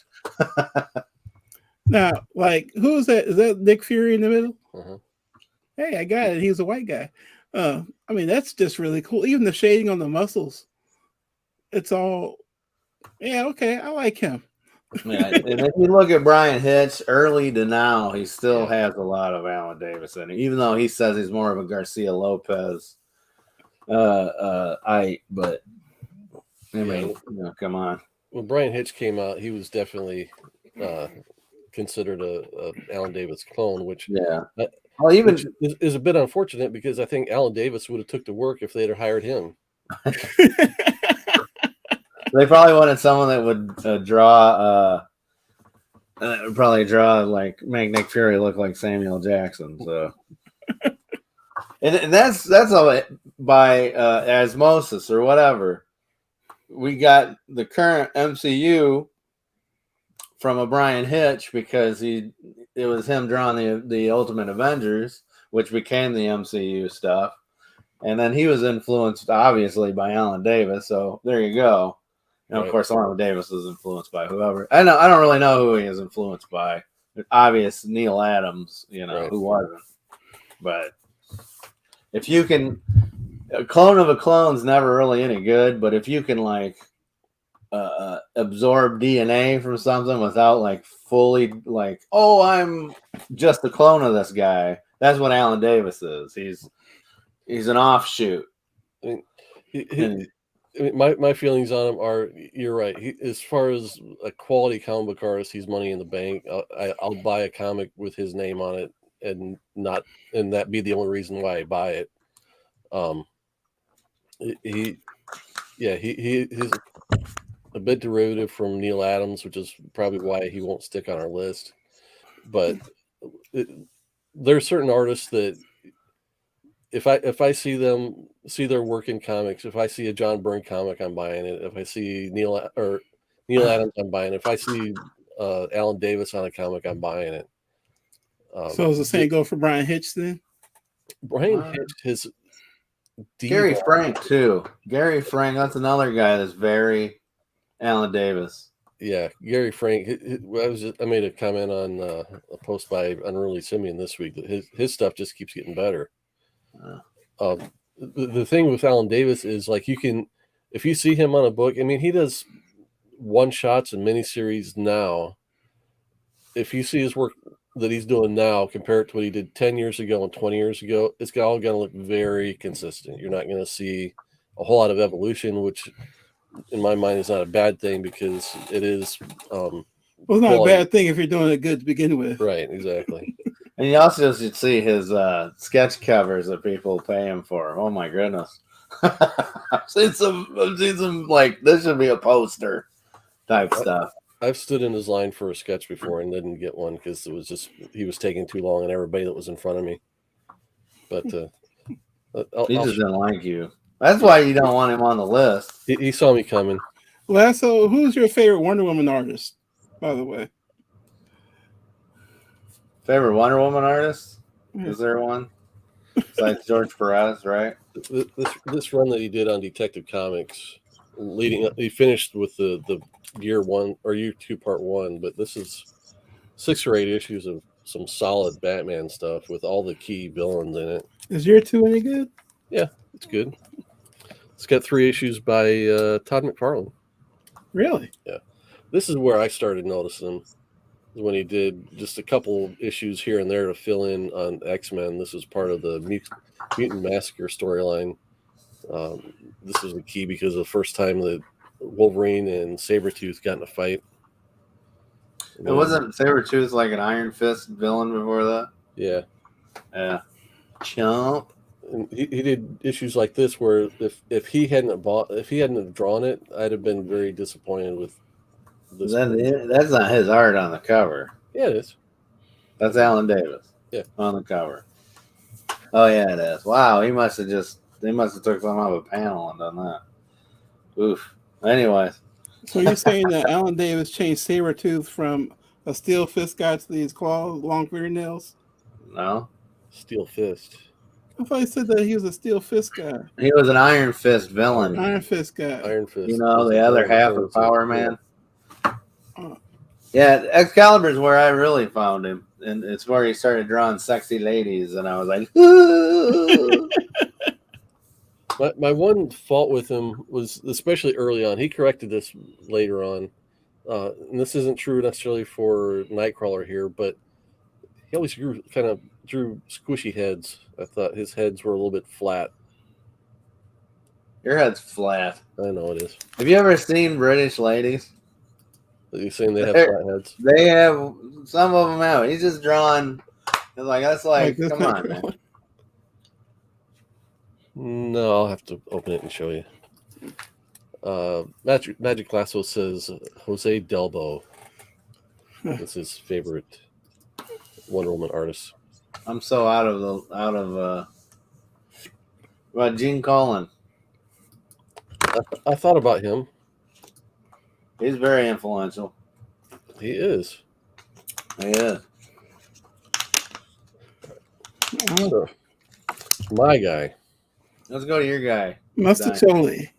Now, like, who is that? Is that Nick Fury in the middle? Uh-huh. Hey, I got it. He's a white guy. I mean, that's just really cool. Even the shading on the muscles. It's all, yeah, okay. I like him. Yeah, and if you look at Brian Hitch, early to now, he still has a lot of Alan Davis in it, even though he says he's more of a Garcia Lopez. But I mean, come on. When Brian Hitch came out, he was definitely considered a Alan Davis clone, which which is a bit unfortunate because I think Alan Davis would have took the work if they'd have hired him. They probably wanted someone that would make Nick Fury look like Samuel Jackson. So, and that's all by osmosis or whatever. We got the current MCU from a Brian Hitch because it was him drawing the Ultimate Avengers, which became the MCU stuff, and then he was influenced obviously by Alan Davis. So there you go. And of course, Alan Davis was influenced by whoever. I don't really know who he is influenced by. Obvious Neil Adams, who wasn't. But if you can, a clone of a clone's never really any good. But if you can absorb DNA from something without fully I'm just a clone of this guy. That's what Alan Davis is. He's an offshoot. My feelings on him are, you're right. As far as a quality comic book artist, he's money in the bank. I'll buy a comic with his name on it and that be the only reason why I buy it. He's a bit derivative from Neil Adams, which is probably why he won't stick on our list. But there are certain artists that if I see their work in comics, if I see a John Byrne comic, I'm buying it. If I see Neil Adams, I'm buying it. If I see Alan Davis on a comic, I'm buying it. So is the same go for Brian Hitch then? Brian Hitch has Gary Frank too. Gary Frank, that's another guy that's very Alan Davis. Yeah, Gary Frank. I made a comment on a post by Unruly Simeon this week that his stuff just keeps getting better. The thing with Alan Davis is if you see him on a book, I mean, he does one shots and miniseries now. If you see his work that he's doing now, compare it to what he did 10 years ago and 20 years ago, it's all going to look very consistent. You're not going to see a whole lot of evolution, which in my mind is not a bad thing because it is. Well, it's not a bad thing if you're doing it good to begin with. Right, exactly. And you also should see his sketch covers that people pay him for. Oh my goodness! I've seen some this should be a poster type stuff. I've stood in his line for a sketch before and didn't get one because he was taking too long and everybody that was in front of me. But he just didn't like you. That's why you don't want him on the list. He saw me coming. Lasso, who's your favorite Wonder Woman artist, by the way? Favorite Wonder Woman artist? Is there one? Besides George Perez, right? This run that he did on Detective Comics, leading up, he finished with the year 1 or year 2 part 1, but this is 6 or 8 issues of some solid Batman stuff with all the key villains in it. Is year 2 any good? Yeah, it's good. It's got 3 issues by Todd McFarlane. Really? Yeah. This is where I started noticing him. When he did just a couple issues here and there to fill in on X-Men. This was part of the Mutant Massacre storyline. This was the key because the first time that Wolverine and Sabretooth got in a fight. It wasn't Sabretooth like an Iron Fist villain before that? Yeah. Yeah. Chump. And he did issues like this where if he hadn't drawn it, I'd have been very disappointed with this. That's not his art on the cover. Yeah, it is. That's Alan Davis. Yeah. On the cover. Oh yeah, it is. Wow, they must have took some out of a panel and done that. Oof. Anyways. So you're saying that Alan Davis changed Sabretooth from a steel fist guy to these claws, long fingernails? No. Steel Fist. I thought he said that he was a steel fist guy. He was an Iron Fist villain. Iron Fist guy. Iron Fist. You know, the other half of Power Man. Yeah, Excalibur is where I really found him. And it's where he started drawing sexy ladies. And I was like, ooh. My one fault with him was, especially early on, he corrected this later on, And this isn't true necessarily for Nightcrawler here, but he always drew squishy heads. I thought his heads were a little bit flat. Your head's flat. I know it is. Have you ever seen British ladies? Are you saying they have flat heads? They have, some of them have. He's just drawing. Like, that's like Like, come on, man. No, I'll have to open it and show you. Magic Lasso says Jose Delbo. That's his favorite Wonder Woman artist. I'm so out of what, Gene Colan? I thought about him. He's very influential. He is. He is. So, my guy. Let's go to your guy. Mazzucchelli.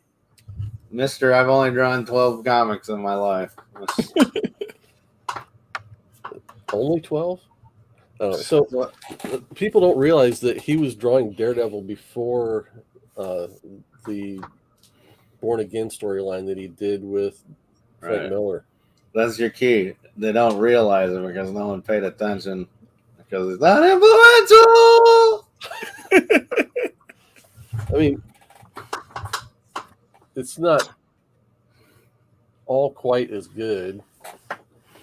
Mister, I've only drawn 12 comics in my life. Only 12? So people don't realize that he was drawing Daredevil before the Born Again storyline that he did with Frank Miller. That's your key. They don't realize it because no one paid attention because it's not influential. I mean, it's not all quite as good.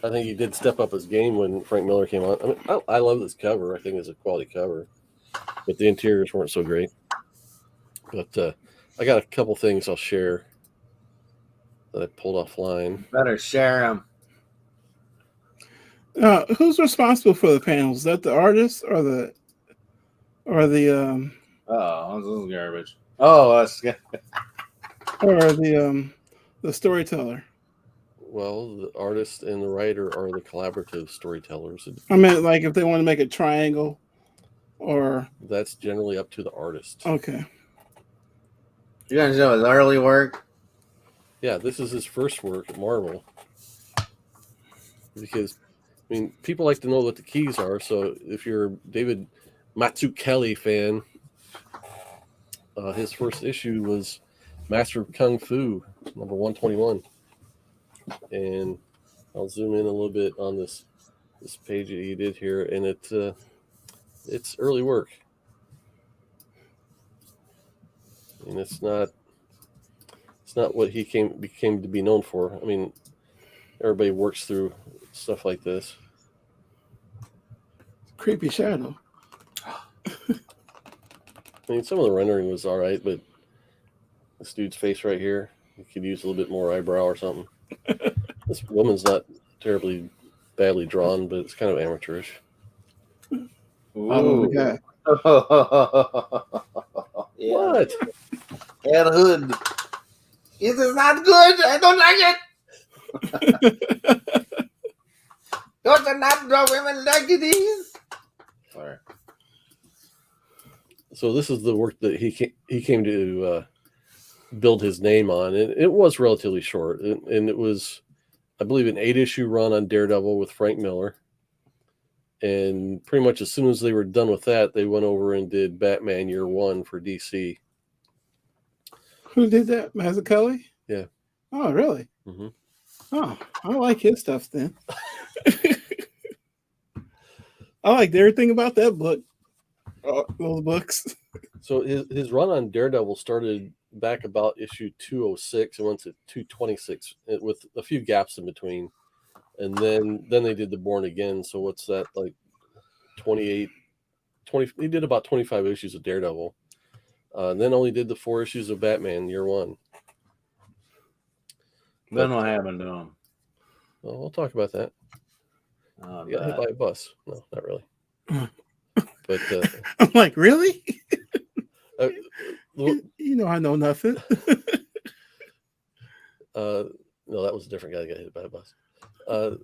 I think he did step up his game when Frank Miller came on. I mean, I love this cover. I think it's a quality cover, but the interiors weren't so great. But I got a couple things I'll share that I pulled offline. Better share them. Who's responsible for the panels? Is that the artist or the Oh, this is garbage. Oh, that's good. or the storyteller? Well, the artist and the writer are the collaborative storytellers. I mean, like if they want to make a triangle, or That's generally up to the artist. okay. You gonna show his early work? Yeah, this is his first work at Marvel. Because, I mean, people like to know what the keys are. So if you're a David Matsukeli fan, his first issue was Master of Kung Fu, number 121. And I'll zoom in a little bit on this page that he did here, and it's early work. And it's not what he became to be known for. I mean, everybody works through stuff like this. Creepy shadow. I mean, some of the rendering was all right, but this dude's face right here, you could use a little bit more eyebrow or something. This woman's not terribly badly drawn, but it's kind of amateurish. Oh, yeah. Yeah. What? Ed Hood. This is not good. I don't like it. Those are not draw women like it is. Sorry. So this is the work that he came to build his name on, and it was relatively short, and it was, I believe, an 8-issue run on Daredevil with Frank Miller. And pretty much as soon as they were done with that, they went over and did Batman Year One for DC. Who did that? Mazzucchelli? Yeah. Oh, really? Mm-hmm. Oh, I like his stuff then. I liked everything about that book. Those books. So his run on Daredevil started back about issue 206 and went to 226 with a few gaps in between. And then they did the Born Again. So what's that, like 20? He did about 25 issues of Daredevil. And then only did the 4 issues of Batman Year One. Then what happened to him? Well, we'll talk about that. Oh, He got hit by a bus. No, not really. But I'm like, really? well, You know, I know nothing. no, that was a different guy that got hit by a bus. The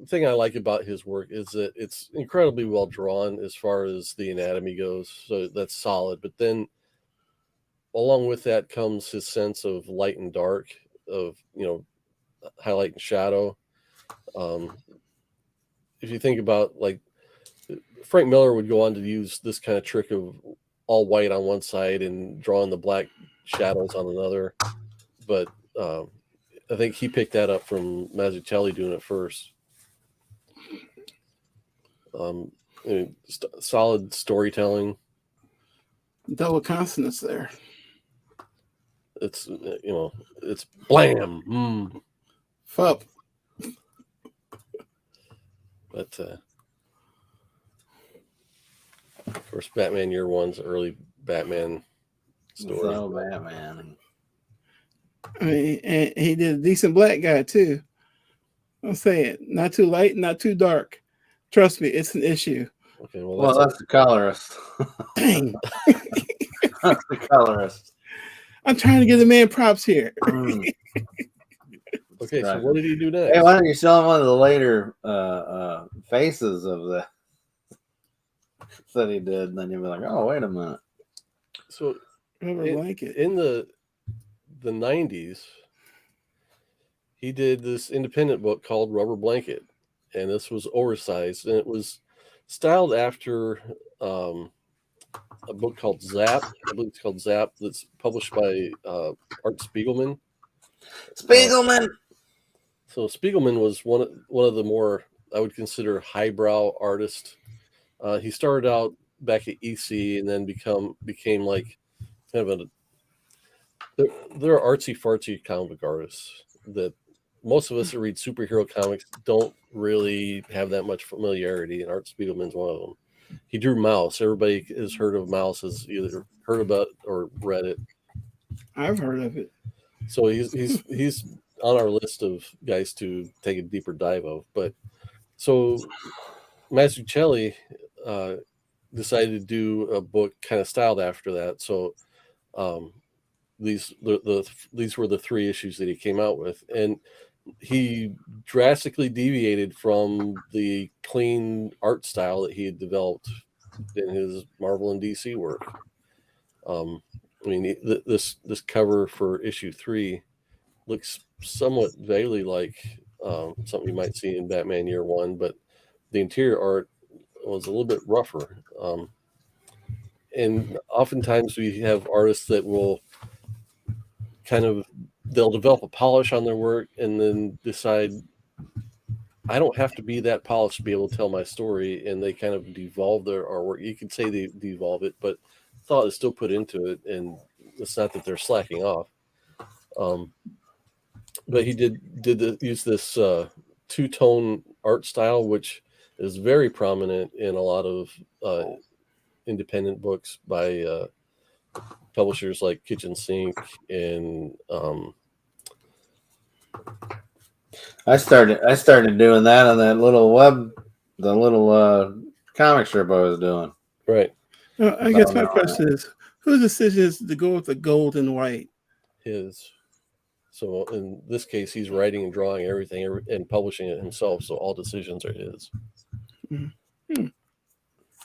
thing I like about his work is that it's incredibly well drawn as far as the anatomy goes. So that's solid. But then along with that comes his sense of light and dark, of, you know, highlight and shadow. If you think about, like, Frank Miller would go on to use this kind of trick of all white on one side and drawing the black shadows on another. But I think he picked that up from Mazzucchelli doing it first. Solid storytelling. Double consonants there. It's it's blam. Fup. But of course, Batman Year One's early Batman story. So Batman. I mean, and he did a decent black guy too. I'm saying, not too light, not too dark. Trust me, it's an issue. Okay, Well, that's the colorist. Dang. That's the colorist. I'm trying to give the man props here. Okay, so what did he do next? Hey, why don't you show him one of the later faces of the that he did, and then you'll be like, oh, wait a minute. So like it. In the 90s, he did this independent book called Rubber Blanket, and this was oversized, and it was styled after a book called Zap. I believe it's called Zap. That's published by Art Spiegelman. Spiegelman. So Spiegelman was one of the more, I would consider, highbrow artists. He started out back at EC and then became like kind of there are artsy fartsy comic book artists that most of us that read superhero comics don't really have that much familiarity, and Art Spiegelman's one of them. He drew Mouse. Everybody has heard of Mouse, has either heard about it or read it. I've heard of it. So he's on our list of guys to take a deeper dive of. But so Mazzucchelli decided to do a book kind of styled after that. So these were the 3 issues that he came out with, and he drastically deviated from the clean art style that he had developed in his Marvel and DC work. I mean, this cover for issue 3 looks somewhat vaguely like something you might see in Batman Year One, but the interior art was a little bit rougher. And oftentimes we have artists that will they'll develop a polish on their work and then decide, I don't have to be that polished to be able to tell my story, and they kind of devolve their artwork. You could say they devolve it, but thought is still put into it, and it's not that they're slacking off. But he did use this two-tone art style, which is very prominent in a lot of independent books by publishers like Kitchen Sink and I started doing that on that little comic strip I was doing. Right. I guess my question is, whose decision is to go with the gold and white? His. So in this case, he's writing and drawing everything and publishing it himself. So all decisions are his. Mm-hmm. You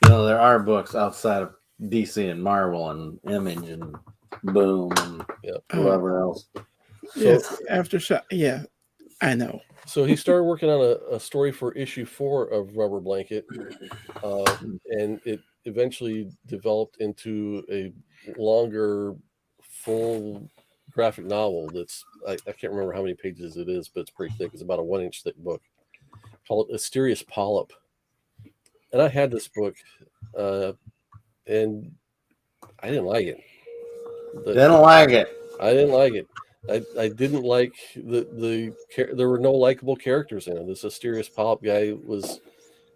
know, there are books outside of DC and Marvel and Image and Boom and whoever else. Yes, Aftershock. Yeah, I know. So he started working on a story for issue 4 of Rubber Blanket, and it eventually developed into a longer, full graphic novel that's, I can't remember how many pages it is, but it's pretty thick. It's about a 1-inch thick book called Mysterious Polyp. And I had this book, and I didn't like it. I didn't like it. I didn't like there were no likable characters in it. This Mysterious Polyp guy was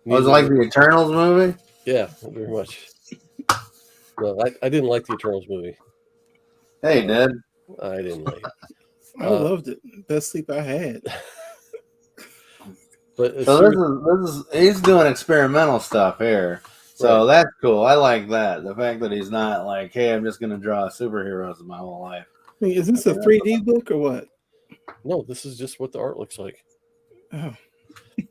it like the Eternals movie? Yeah, very much. No, I didn't like the Eternals movie. Hey, Dad. I didn't like it. I loved it. Best sleep I had. But so this is he's doing experimental stuff here. So that's cool. I like that. The fact that he's not like, hey, I'm just going to draw superheroes my whole life. I mean, is this a 3D book or what? No, this is just what the art looks like. Oh.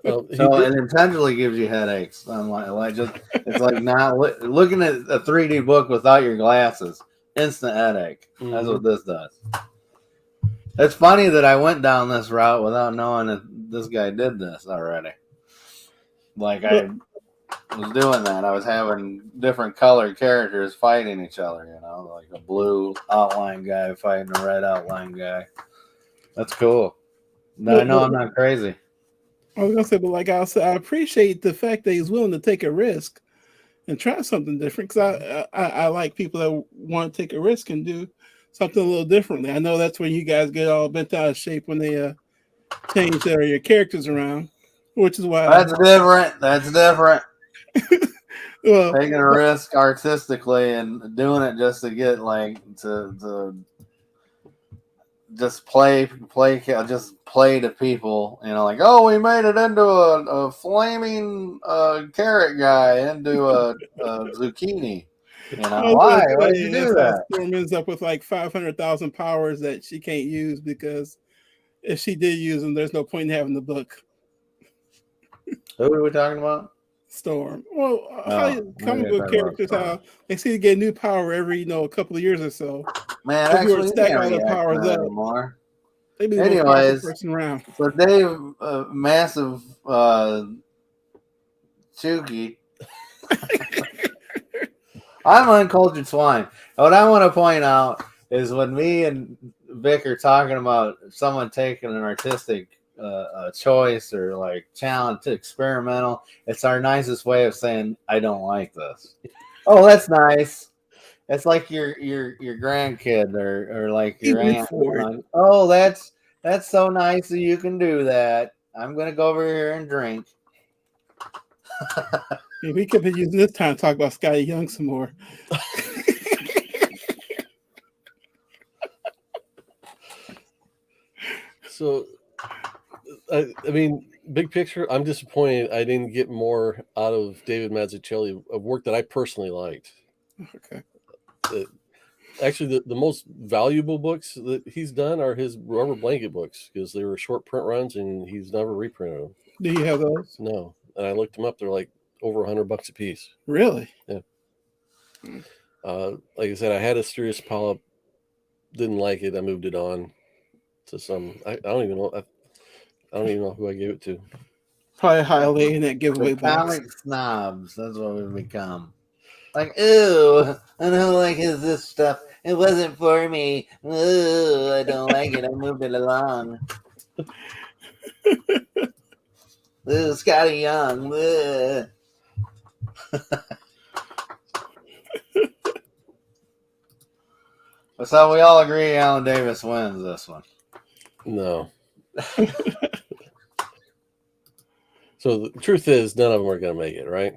It intentionally gives you headaches. It's like not looking at a 3D book without your glasses. Instant headache. Mm-hmm. That's what this does. It's funny that I went down this route without knowing that this guy did this already. Like I was doing that. I was having different colored characters fighting each other, you know, like a blue outline guy fighting a red outline guy. That's cool. No, no, I'm not crazy. I was gonna say, but like I said, I appreciate the fact that he's willing to take a risk and try something different. Because I like people that want to take a risk and do something a little differently. I know that's when you guys get all bent out of shape when they change your characters around, which is why That's different. That's different. well, Taking a risk artistically and doing it just to get like to just play to people, like, oh, we made it into a flaming carrot guy into a zucchini. Why did you do that? Storm ends up with like 500,000 powers that she can't use because if she did use them, there's no point in having the book. Who are we talking about? Storm. Well, comic book characters, how they seem to get a new power every a couple of years or so. Man, actually, stack all their powers up anymore. Anyways, person around. So Dave, massive Chucky. I'm uncultured swine. What I want to point out is when me and Vic are talking about someone taking an artistic choice or like challenge to experimental, it's our nicest way of saying I don't like this. Oh, that's nice. It's like your grandkid or like your aunt. Oh, that's so nice that you can do that. I'm gonna go over here and drink. Yeah, we could be using this time to talk about Skottie Young some more. So, I mean, big picture, I'm disappointed I didn't get more out of David Mazzucchelli of work that I personally liked. Okay. Actually, the most valuable books that he's done are his rubber blanket books because they were short print runs and he's never reprinted them. Do you have those? No. And I looked them up. They're like over $100 a piece. Really? Yeah. Like I said, I had a serious polyp. Didn't like it. I moved it on to some. I don't even know. I don't even know who I gave it to. Probably highly in that giveaway box. Comic snobs. That's what we've become. Like, ooh, I don't like this stuff. It wasn't for me. Ooh, I don't like it. I moved it along. Ooh, Skottie Young. So we all agree Alan Davis wins this one. No. So the truth is, none of them are going to make it, right?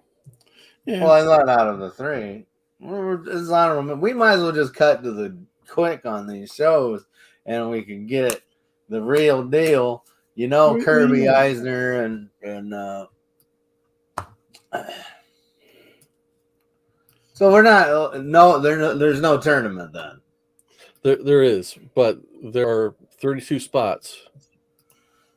Yeah. Well, it's not out of the three. It's not. We might as well just cut to the quick on these shows, and we can get the real deal. Kirby Eisner and so we're not. No, there's no tournament then. There is, but there are 32 spots.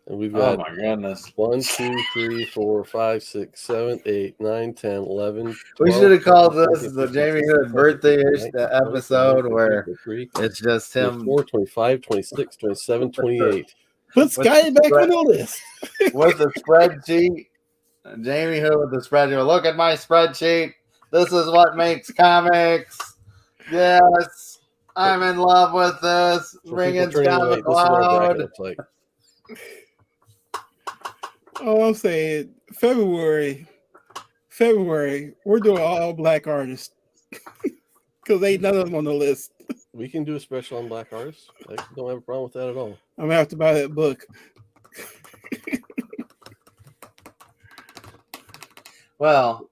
And we've got, oh my goodness, 1, 2, 3, 4, 5, 6, 7, 8, 9, 10, 11. 12, we should have called this the Jamie Hood birthday-ish episode where it's just him. 24, 25, 26, 27, 28. Put Skottie back on the list. With the spreadsheet. Jamie Hood with the spreadsheet. Look at my spreadsheet. This is what makes comics. Yes, I'm in love with this. Bring in Scott McCloud. Oh, I'm saying February, we're doing all black artists because ain't none of them on the list. We can do a special on black artists. I don't have a problem with that at all. I'm gonna have to buy that book. Well,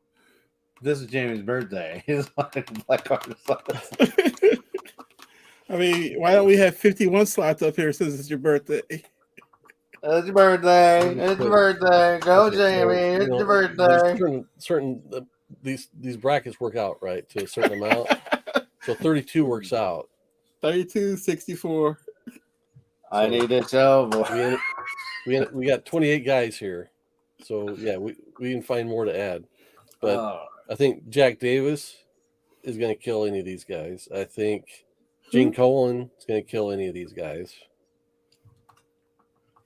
this is Jamie's birthday. He's wanting black artists. I mean, why don't we have 51 slots up here since it's your birthday? It's your birthday. It's your birthday. Go, Jamie. It's your birthday. Certain these brackets work out right to a certain amount. So 32 works out. 32, 64. I need a shovel. We got 28 guys here. So yeah, we can find more to add. But I think Jack Davis is going to kill any of these guys. I think Gene Colan is going to kill any of these guys.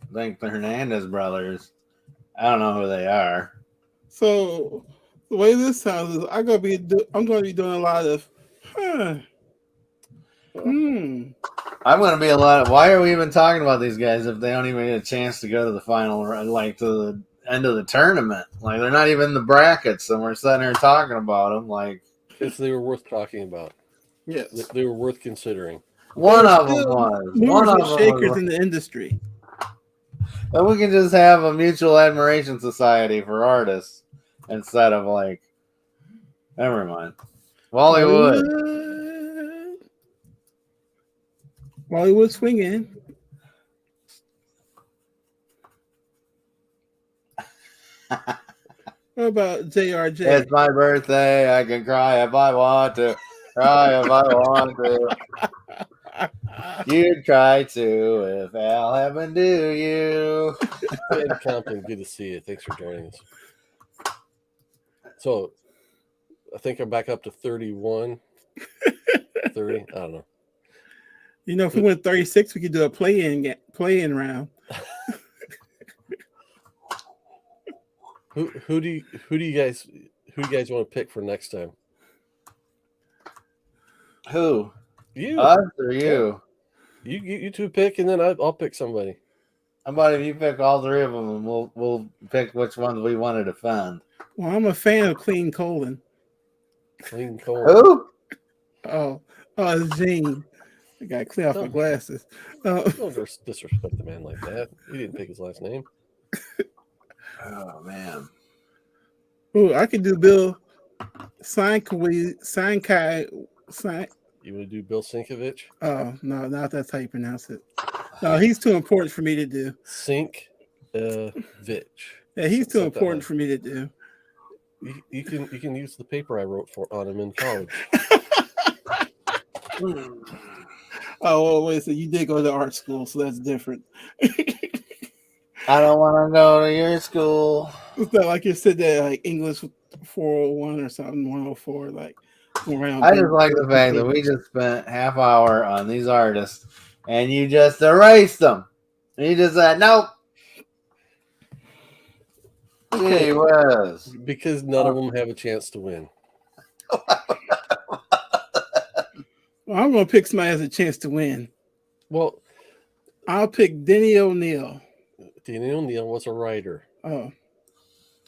I think the Hernandez brothers. I don't know who they are. So the way this sounds is I'm going to be doing a lot of I'm going to be a lot. Why are we even talking about these guys if they don't even get a chance to go to the final, like to the end of the tournament? Like they're not even in the brackets, and we're sitting here talking about them. Like Because they were worth talking about. Yes. They were worth considering. one There's of them still was. movers One of and them shakers was. in the industry. And we can just have a mutual admiration society for artists instead of like. Never mind. Bollywood. Bollywood swinging. What about JRJ? It's my birthday. I can cry if I want to. Cry if I want to. You'd cry too if Al happened to you. Ed Compton, good to see you. Thanks for joining us. So, I think I'm back up to 31. 30. I don't know. You know, if we went 36, we could do a play-in round. Who do you guys want to pick for next time? Who? You. Us or you? You two pick, and then I'll pick somebody. How about if you pick all three of them, and we'll pick which ones we want to defend. Well, I'm a fan of Clean Colon. Clean Cole. Who? Oh, it's Gene. I got to clean off my glasses. Don't disrespect the man like that. He didn't pick his last name. Oh man. Ooh, I could do Bill Sign. You want to do Bill Sinkovich? Oh no, not that's how you pronounce it. No, he's too important for me to do. Vitch. Yeah, he's too important for me to do. You can use the paper I wrote on him in college. Oh, well, wait, so you did go to art school, so that's different. I don't want to go to your school. It's not like you said that like English 401 or something, 104, like around. I just like the fact that we just spent half hour on these artists and you just erased them. And you just said, nope. Gee whiz. Because none of them have a chance to win. Well, I'm going to pick somebody that has a chance to win. Well, I'll pick Denny O'Neil. Denny O'Neil was a writer. Oh.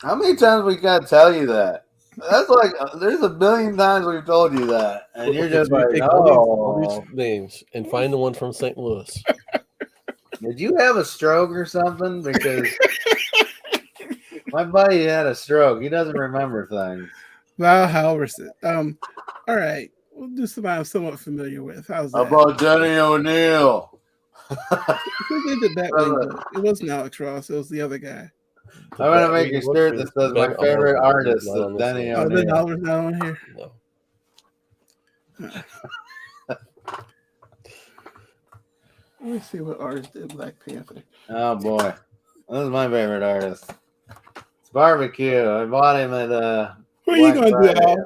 How many times we got to tell you that? That's like, there's a billion times we've told you that. And you're just like, take no. all these names and find the one from St. Louis. Did you have a stroke or something? Because my buddy had a stroke. He doesn't remember things. Val Halverson. All right. We'll do somebody I'm somewhat familiar with. How's that? How about Denny O'Neil? Who did the Batwing book? It wasn't Alex Ross. It was the other guy. I'm going to make a shirt that says my favorite artist is Denny Oh, Ben O'Neil. Oliver's not on here? No. Let me see what artist did Black Panther. Oh, boy. This is my favorite artist. It's Barbecue. I bought him at Who are you going to do, Al?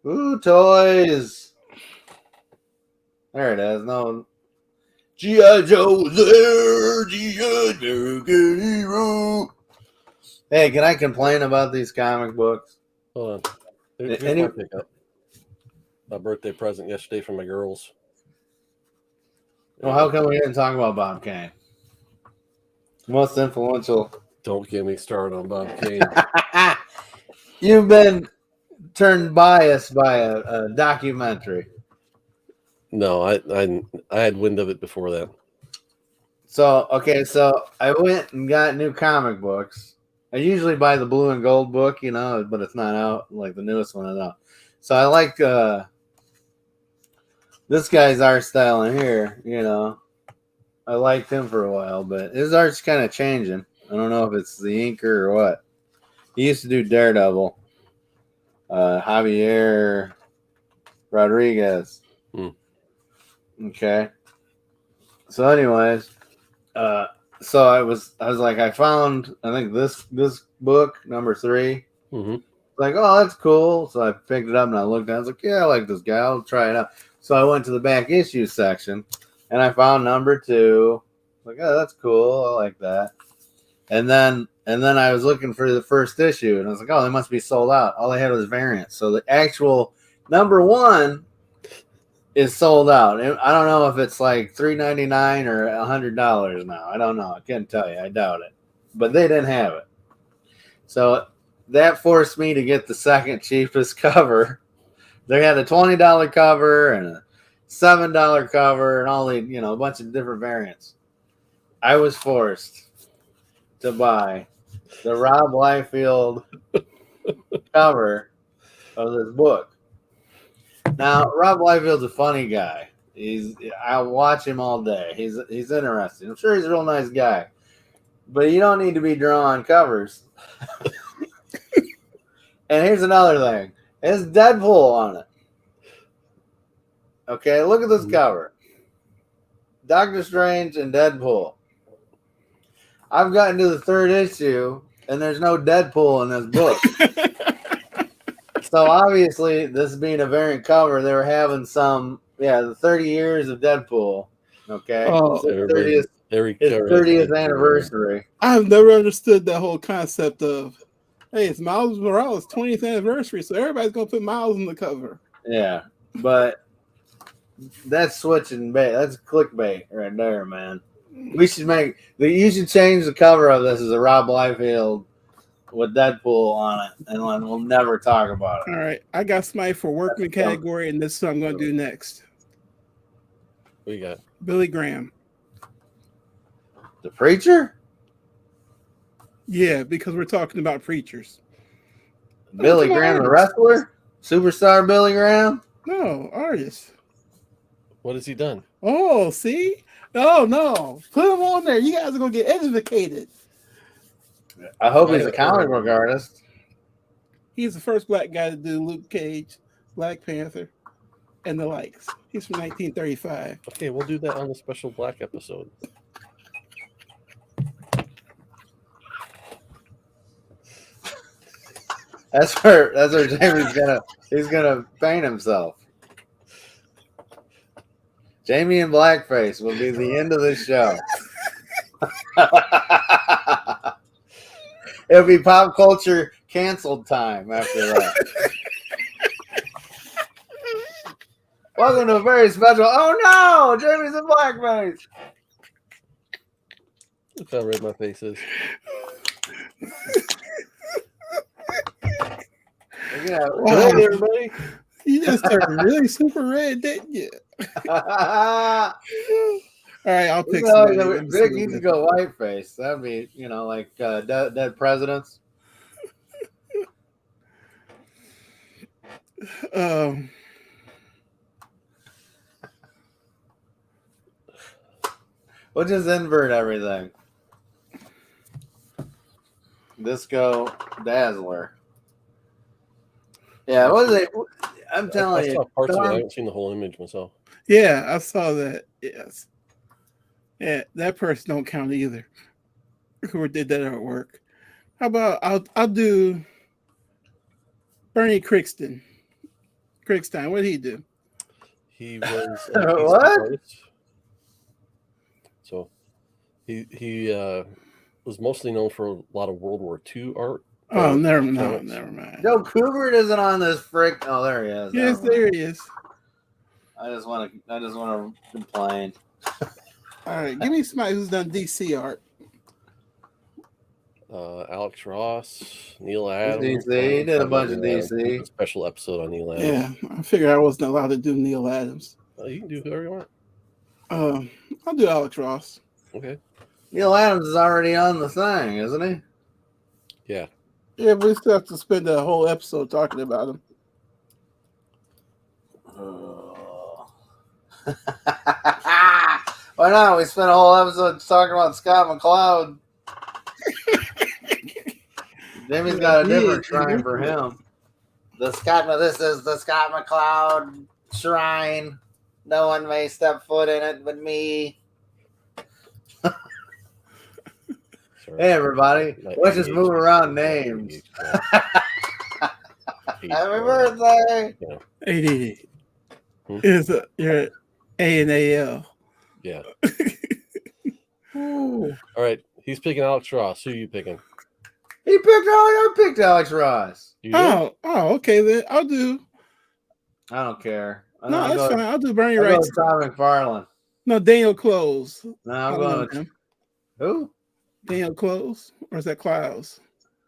Ooh, toys. There it is. No. G.I. Joe there. G.I. American hero. Hey, can I complain about these comic books? Hold on. Here's my pickup. My birthday present yesterday from my girls. Well, how come we didn't talk about Bob Kane? Most influential. Don't get me started on Bob Kane. You've been turned biased by a documentary. No, I had wind of it before that. So I went and got new comic books. I usually buy the blue and gold book, but it's not out. Like the newest one is out. So I like this guy's art style in here, I liked him for a while, but his art's kind of changing. I don't know if it's the inker or what. He used to do Daredevil. Javier Rodriguez. Okay. So anyways, so I was like, I found, I think this book, number 3. Mm-hmm. Like, oh, that's cool. So I picked it up and I looked at it. I was like, yeah, I like this guy. I'll try it out. So I went to the back issue section and I found number 2. Like, oh, that's cool. I like that. And then I was looking for the first issue and I was like, oh, they must be sold out. All they had was variants. So the actual number 1 is sold out. I don't know if it's like $3.99 or $100 now. I don't know. I can't tell you. I doubt it. But they didn't have it. So that forced me to get the second cheapest cover. They had a $20 cover and a $7 cover and all the, a bunch of different variants. I was forced to buy the Rob Liefeld cover of this book. Now, Rob Liefeld's a funny guy. I watch him all day. He's interesting. I'm sure he's a real nice guy. But you don't need to be drawing covers. And here's another thing. It's Deadpool on it. Okay, look at this cover. Doctor Strange and Deadpool. I've gotten to the 3rd issue, and there's no Deadpool in this book. So obviously, this being a variant cover, they were having the 30 years of Deadpool. Okay, Oh, his 30th anniversary. I've never understood that whole concept of, hey, it's Miles Morales' 20th anniversary, so everybody's gonna put Miles on the cover. Yeah, but that's switching bait. That's clickbait right there, man. You should change the cover of this as a Rob Liefeld with Deadpool on it, and we'll never talk about it. All right, I got somebody for workman category, and this is what I'm going to do next. What you got? Billy Graham. The Preacher? Yeah, because we're talking about preachers. Billy Graham, the wrestler? Superstar Billy Graham? No, artist. What has he done? Oh, see? Oh, no. Put him on there. You guys are going to get educated. I hope he's a comic book artist. He's the first black guy to do Luke Cage, Black Panther, and the likes. He's from 1935. Okay, we'll do that on the special Black episode. That's where Jamie's gonna paint himself. Jamie in blackface will be the end of the show. It'll be pop culture canceled time after that. Welcome to a very special. Oh no, Jamie's in blackface. Look how red my face is. Yeah, Wow. hey, everybody. You just turned really super red, didn't you? All right, I'll pick somebody. Big needs to go whiteface. That'd be, like dead presidents. We'll just invert everything. Disco Dazzler. Yeah, what is it? I'm telling you. I saw parts of it. I haven't seen the whole image myself. Yeah, I saw that. Yes. Yeah, that person don't count either. Whoever did that artwork. How about I'll do Bernie Crickston. Crickstein, what did he do? He was What? So he was mostly known for a lot of World War II art. Oh, never mind. Joe Kubert isn't on this frick. Oh, there he is. Yes, there he is. I just want to complain. All right, give me somebody who's done DC art. Alex Ross, Neil Adams. DC. He did a bunch of DC. A special episode on Neil Adams. Yeah, I figured I wasn't allowed to do Neil Adams. You can do whoever you want. I'll do Alex Ross. Okay. Neil Adams is already on the thing, isn't he? Yeah. Yeah, but we still have to spend a whole episode talking about him. Why not? We spent a whole episode talking about Scott McCloud. Jimmy's got a different shrine for him. This is the Scott McCloud shrine. No one may step foot in it but me. Hey everybody, let's just move around names. Happy birthday! 88 is your A and AL. Yeah. All right, he's picking Alex Ross. Who are you picking? I picked Alex Ross. You do? Oh, okay then. I'll do. I don't care. No, that's fine. I'll do Bernie I'll go Wright. with Todd McFarlane. No, Daniel Close. No, I I'm don't going know with him. who? Daniel Close, or is that Klaus?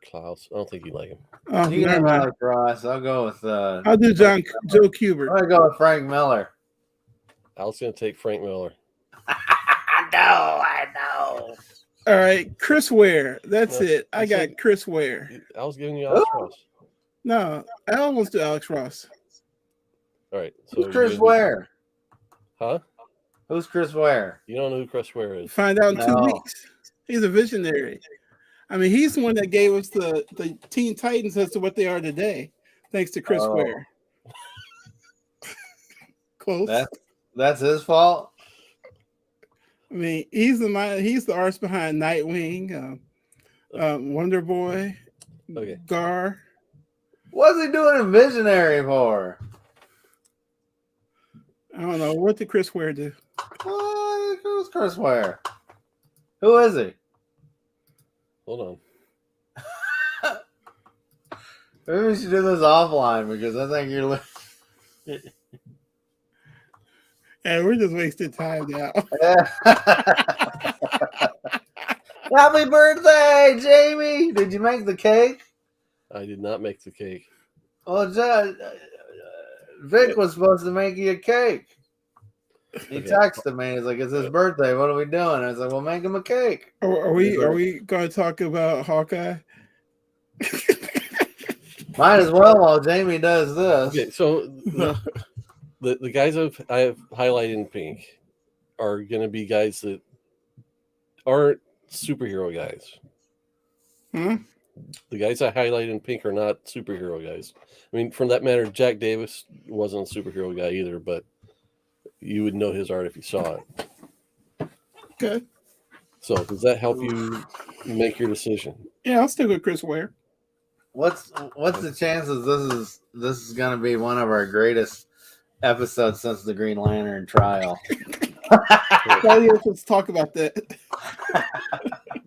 Klaus. I don't think you like him. Oh, You can never have mind. Alex Ross. I'll go with. I'll do Joe Kubert. I'm gonna go with Frank Miller. I was going to take Frank Miller. I know. All right, Chris Ware. That's No, it. I you got said- Chris Ware. I was giving you Alex Ross. No, Al wants to do Alex Ross. All right. So Who's you're Chris gonna do- Ware? Huh? Who's Chris Ware? You don't know who Chris Ware is? Find out in 2 No. weeks. He's a visionary. I mean, he's the one that gave us the Teen Titans as to what they are today, thanks to Chris Oh. Ware. Close. That's his fault. I mean, he's the artist behind Nightwing, Wonder Boy, Okay. Gar. What's he doing in Visionary for? I don't know. What did Chris Ware do? What? Who's Chris Ware? Who is he? Hold on. Maybe we should do this offline because I think you're. Hey, we're just wasting time now. Happy birthday, Jamie! Did you make the cake? I did not make the cake. Well, Vic was supposed to make you a cake. He Okay. texted me. He's like, "It's his birthday. What are we doing?" I was like, "Well, make him a cake." Are we going to talk about Hawkeye? Might as well while Jamie does this. Okay, so the guys I have highlighted in pink are going to be guys that aren't superhero guys. Huh? The guys I highlighted in pink are not superhero guys. I mean, from that matter, Jack Davis wasn't a superhero guy either, but you would know his art if you saw it. Okay. So does that help you make your decision? Yeah, I'll stick with Chris Ware. What's the chances this is going to be one of our greatest episodes since the Green Lantern trial? Let's talk about that.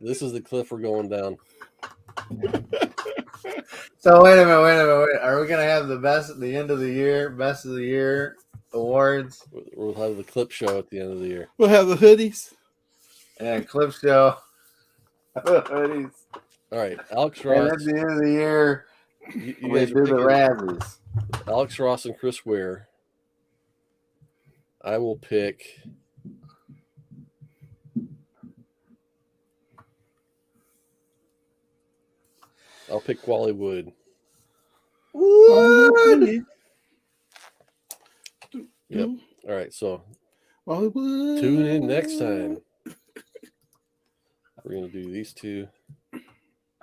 This is the cliff we're going down. So wait a minute. Are we going to have the end of the year, best of the year awards? We'll have the clip show at the end of the year. We'll have the hoodies. And clip show. Hoodies. All right, Alex And Ross. at the end of the year, You we guys do are the picking Razzies. Alex Ross and Chris Ware. I will pick. I'll pick Wally Wood. Wood. Yep. All right, so Hollywood. tune in next time. We're gonna do these two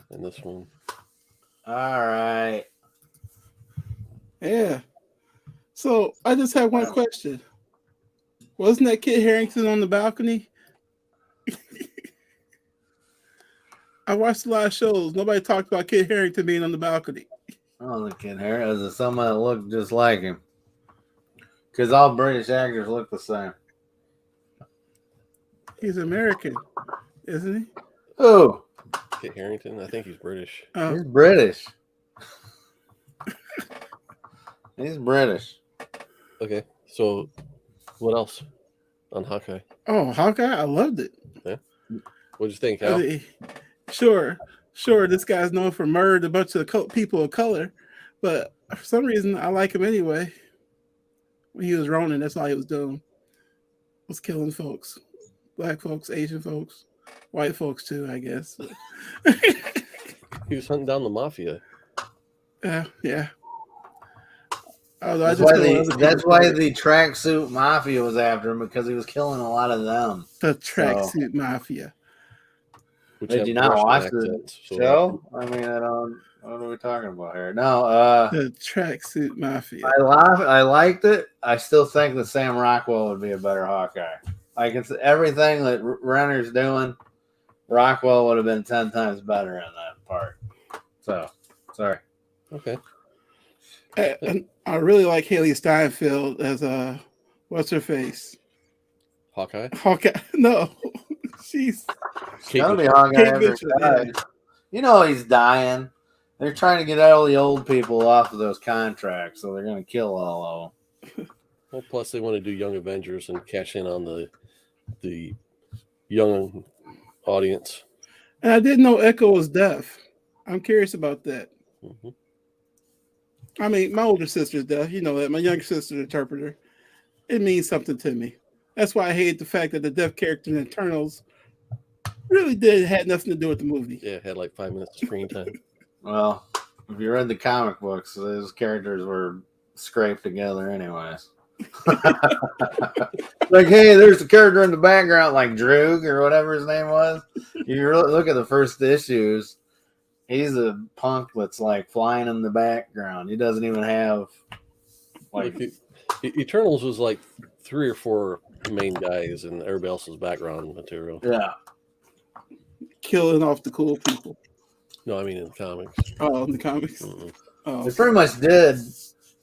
and this one. All right. Yeah. So I just have one question. Wasn't that Kit Harington on the balcony? I watched a lot of shows. Nobody talked about Kit Harington being on the balcony. I don't think Kid Harington is someone that looked just like him. Because all British actors look the same. He's American, isn't he? Oh, Kit Harington. I think he's British. Oh, he's British. He's British. Okay, so what else on Hawkeye? oh, Hawkeye, I loved it. What'd you think, I Al? mean, sure. This guy's known for murdered a bunch of people of color, but for some reason, I like him anyway. When he was Ronin, that's all he was doing. Was killing folks, black folks, Asian folks, white folks too, I guess. He was hunting down the mafia. Yeah. Although That's why the tracksuit mafia was after him, because he was killing a lot of them. the tracksuit mafia. Which Did have you not Russian watch accents, the so- show? I mean, I don't. What are we talking about here? No, The tracksuit mafia. I liked it. I still think that Sam Rockwell would be a better Hawkeye. Like, it's everything that Renner's doing. Rockwell would have been 10 times better in that part. So, sorry. Okay. And I really like Haley Steinfeld as what's her face? Hawkeye. Hawkeye. No, she's Kate Gonna be Bishop. Hawkeye Kate after Bishop, he dies. You know he's dying. They're trying to get all the old people off of those contracts, so they're going to kill all of them. Well, plus they want to do Young Avengers and cash in on the young audience. And I didn't know Echo was deaf. I'm curious about that. Mm-hmm. I mean, my older sister's deaf. You know that. My younger sister's an interpreter. It means something to me. That's why I hate the fact that the deaf character in Eternals really had nothing to do with the movie. Yeah, it had like 5 minutes of screen time. Well, if you read the comic books, those characters were scraped together anyways. Like, hey, there's the character in the background, like Droog or whatever his name was. You look at the first issues, he's a punk that's like flying in the background. He doesn't even have like Eternals was like 3 or 4 main guys, and everybody else was background material. Yeah, killing off the cool people. No, I mean in the comics. Oh, in the comics. Mm-hmm. They pretty much did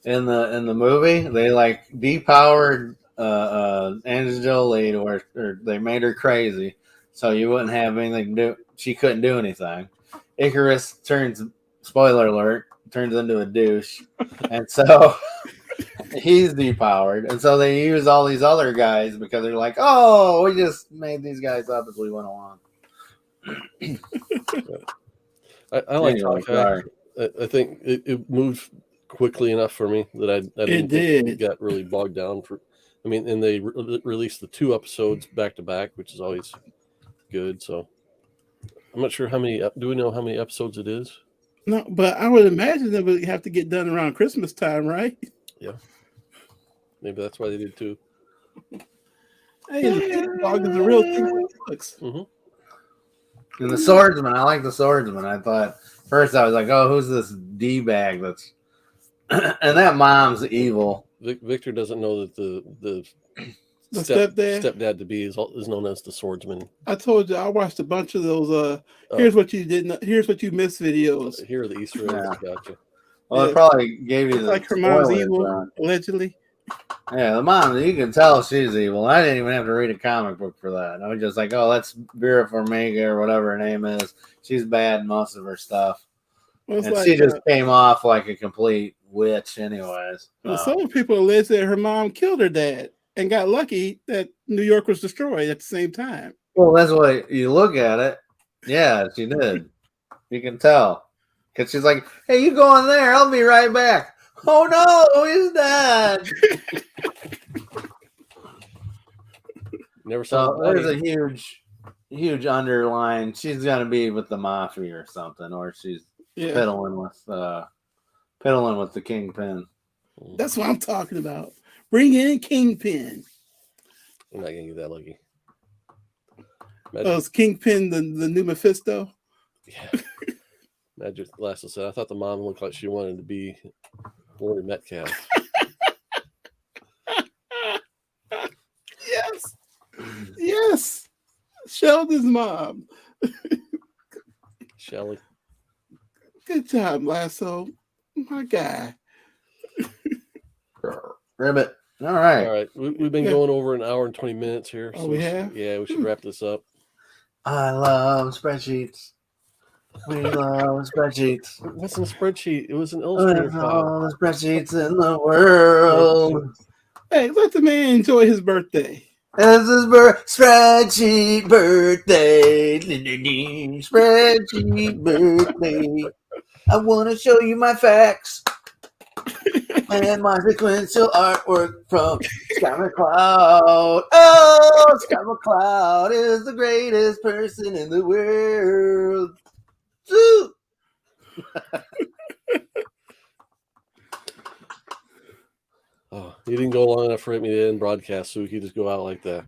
in the movie. They like depowered Angelina Jolie, or they made her crazy, so you wouldn't have anything to do. She couldn't do anything. Icarus turns, spoiler alert, turns into a douche, and so he's depowered. And so they use all these other guys because they're like, oh, we just made these guys up as we went along. I like Anyway, Hawkeye. I think it moved quickly enough for me that I didn't think it got really bogged down. And they released the 2 episodes back to back, which is always good. So I'm not sure how many. Do we know how many episodes it is? No, but I would imagine that would have to get done around Christmas time, right? Yeah, maybe that's why they did 2. Hey, the dog is a real thing. Mm-hmm. And the swordsman, I like the swordsman. I thought first I was like, oh, who's this D-bag that's and that mom's evil. Victor doesn't know that the stepdad to be is known as the swordsman. I told you I watched a bunch of those here's what you didn't here's what you missed videos. Here are the Easter eggs. Yeah. Gotcha. Well, it probably gave you it's the like her mom's evil, John. allegedly. Yeah, the mom, you can tell she's evil. I didn't even have to read a comic book for that. I was just like, oh, that's Vera Farmiga or whatever her name is. She's bad in most of her stuff. Well, and she just came off like a complete witch anyways. Well, some people allege that her mom killed her dad and got lucky that New York was destroyed at the same time. Well, that's what you look at it. Yeah, she did. You can tell. Because she's like, hey, you go in there. I'll be right back. Oh, no, he's dead. Never saw. So there's a huge underline. She's going to be with the mafia or something, or she's piddling with the Kingpin. That's what I'm talking about. Bring in Kingpin. I'm not gonna get that lucky. Is Kingpin the new Mephisto? Yeah. Magic Lasso said, I thought the mom looked like she wanted to be Lori Metcalf. Yes. Yes. Sheldon's mom. Shelley. Good job, Lasso. My guy. Ribbit. All right. All right. We've been going over an hour and 20 minutes here. So we have? Yeah, we should wrap this up. I love spreadsheets. We love spreadsheets. It wasn't a spreadsheet. It was an Illustrator file. All the spreadsheets in the world. Hey, let the man enjoy his birthday. This is spreadsheet birthday. Spreadsheet birthday. I want to show you my facts and my sequential artwork from McCloud. Oh, McCloud is the greatest person in the world. Woo! Oh, he didn't go long enough for me to end broadcast, so we could just go out like that.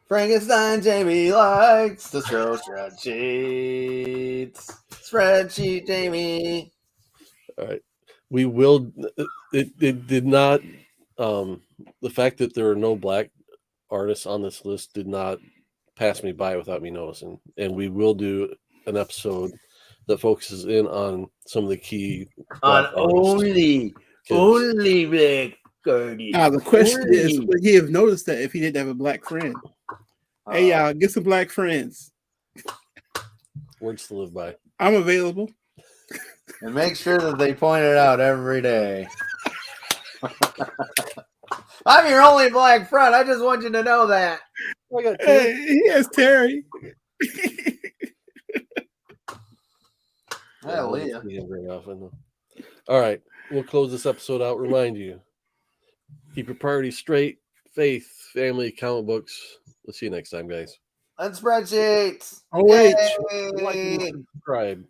Frankenstein Jamie likes to show spreadsheets. Spreadsheet Jamie. All right. We will. It did not. The fact that there are no black artists on this list did not pass me by without me noticing. And we will do an episode that focuses in on some of the key On only black artists. Now the question is, would he have noticed that if he didn't have a black friend? Hey, y'all, get some black friends. Words to live by. I'm available. And make sure that they point it out every day. I'm your only black friend. I just want you to know that. I got two. Hey, he has Terry. I don't see him very often, though. All right, we'll close this episode out. Remind you, keep your priorities straight. Faith, family, comic books. We'll see you next time, guys. And spreadsheets. Oh, wait. Like and subscribe.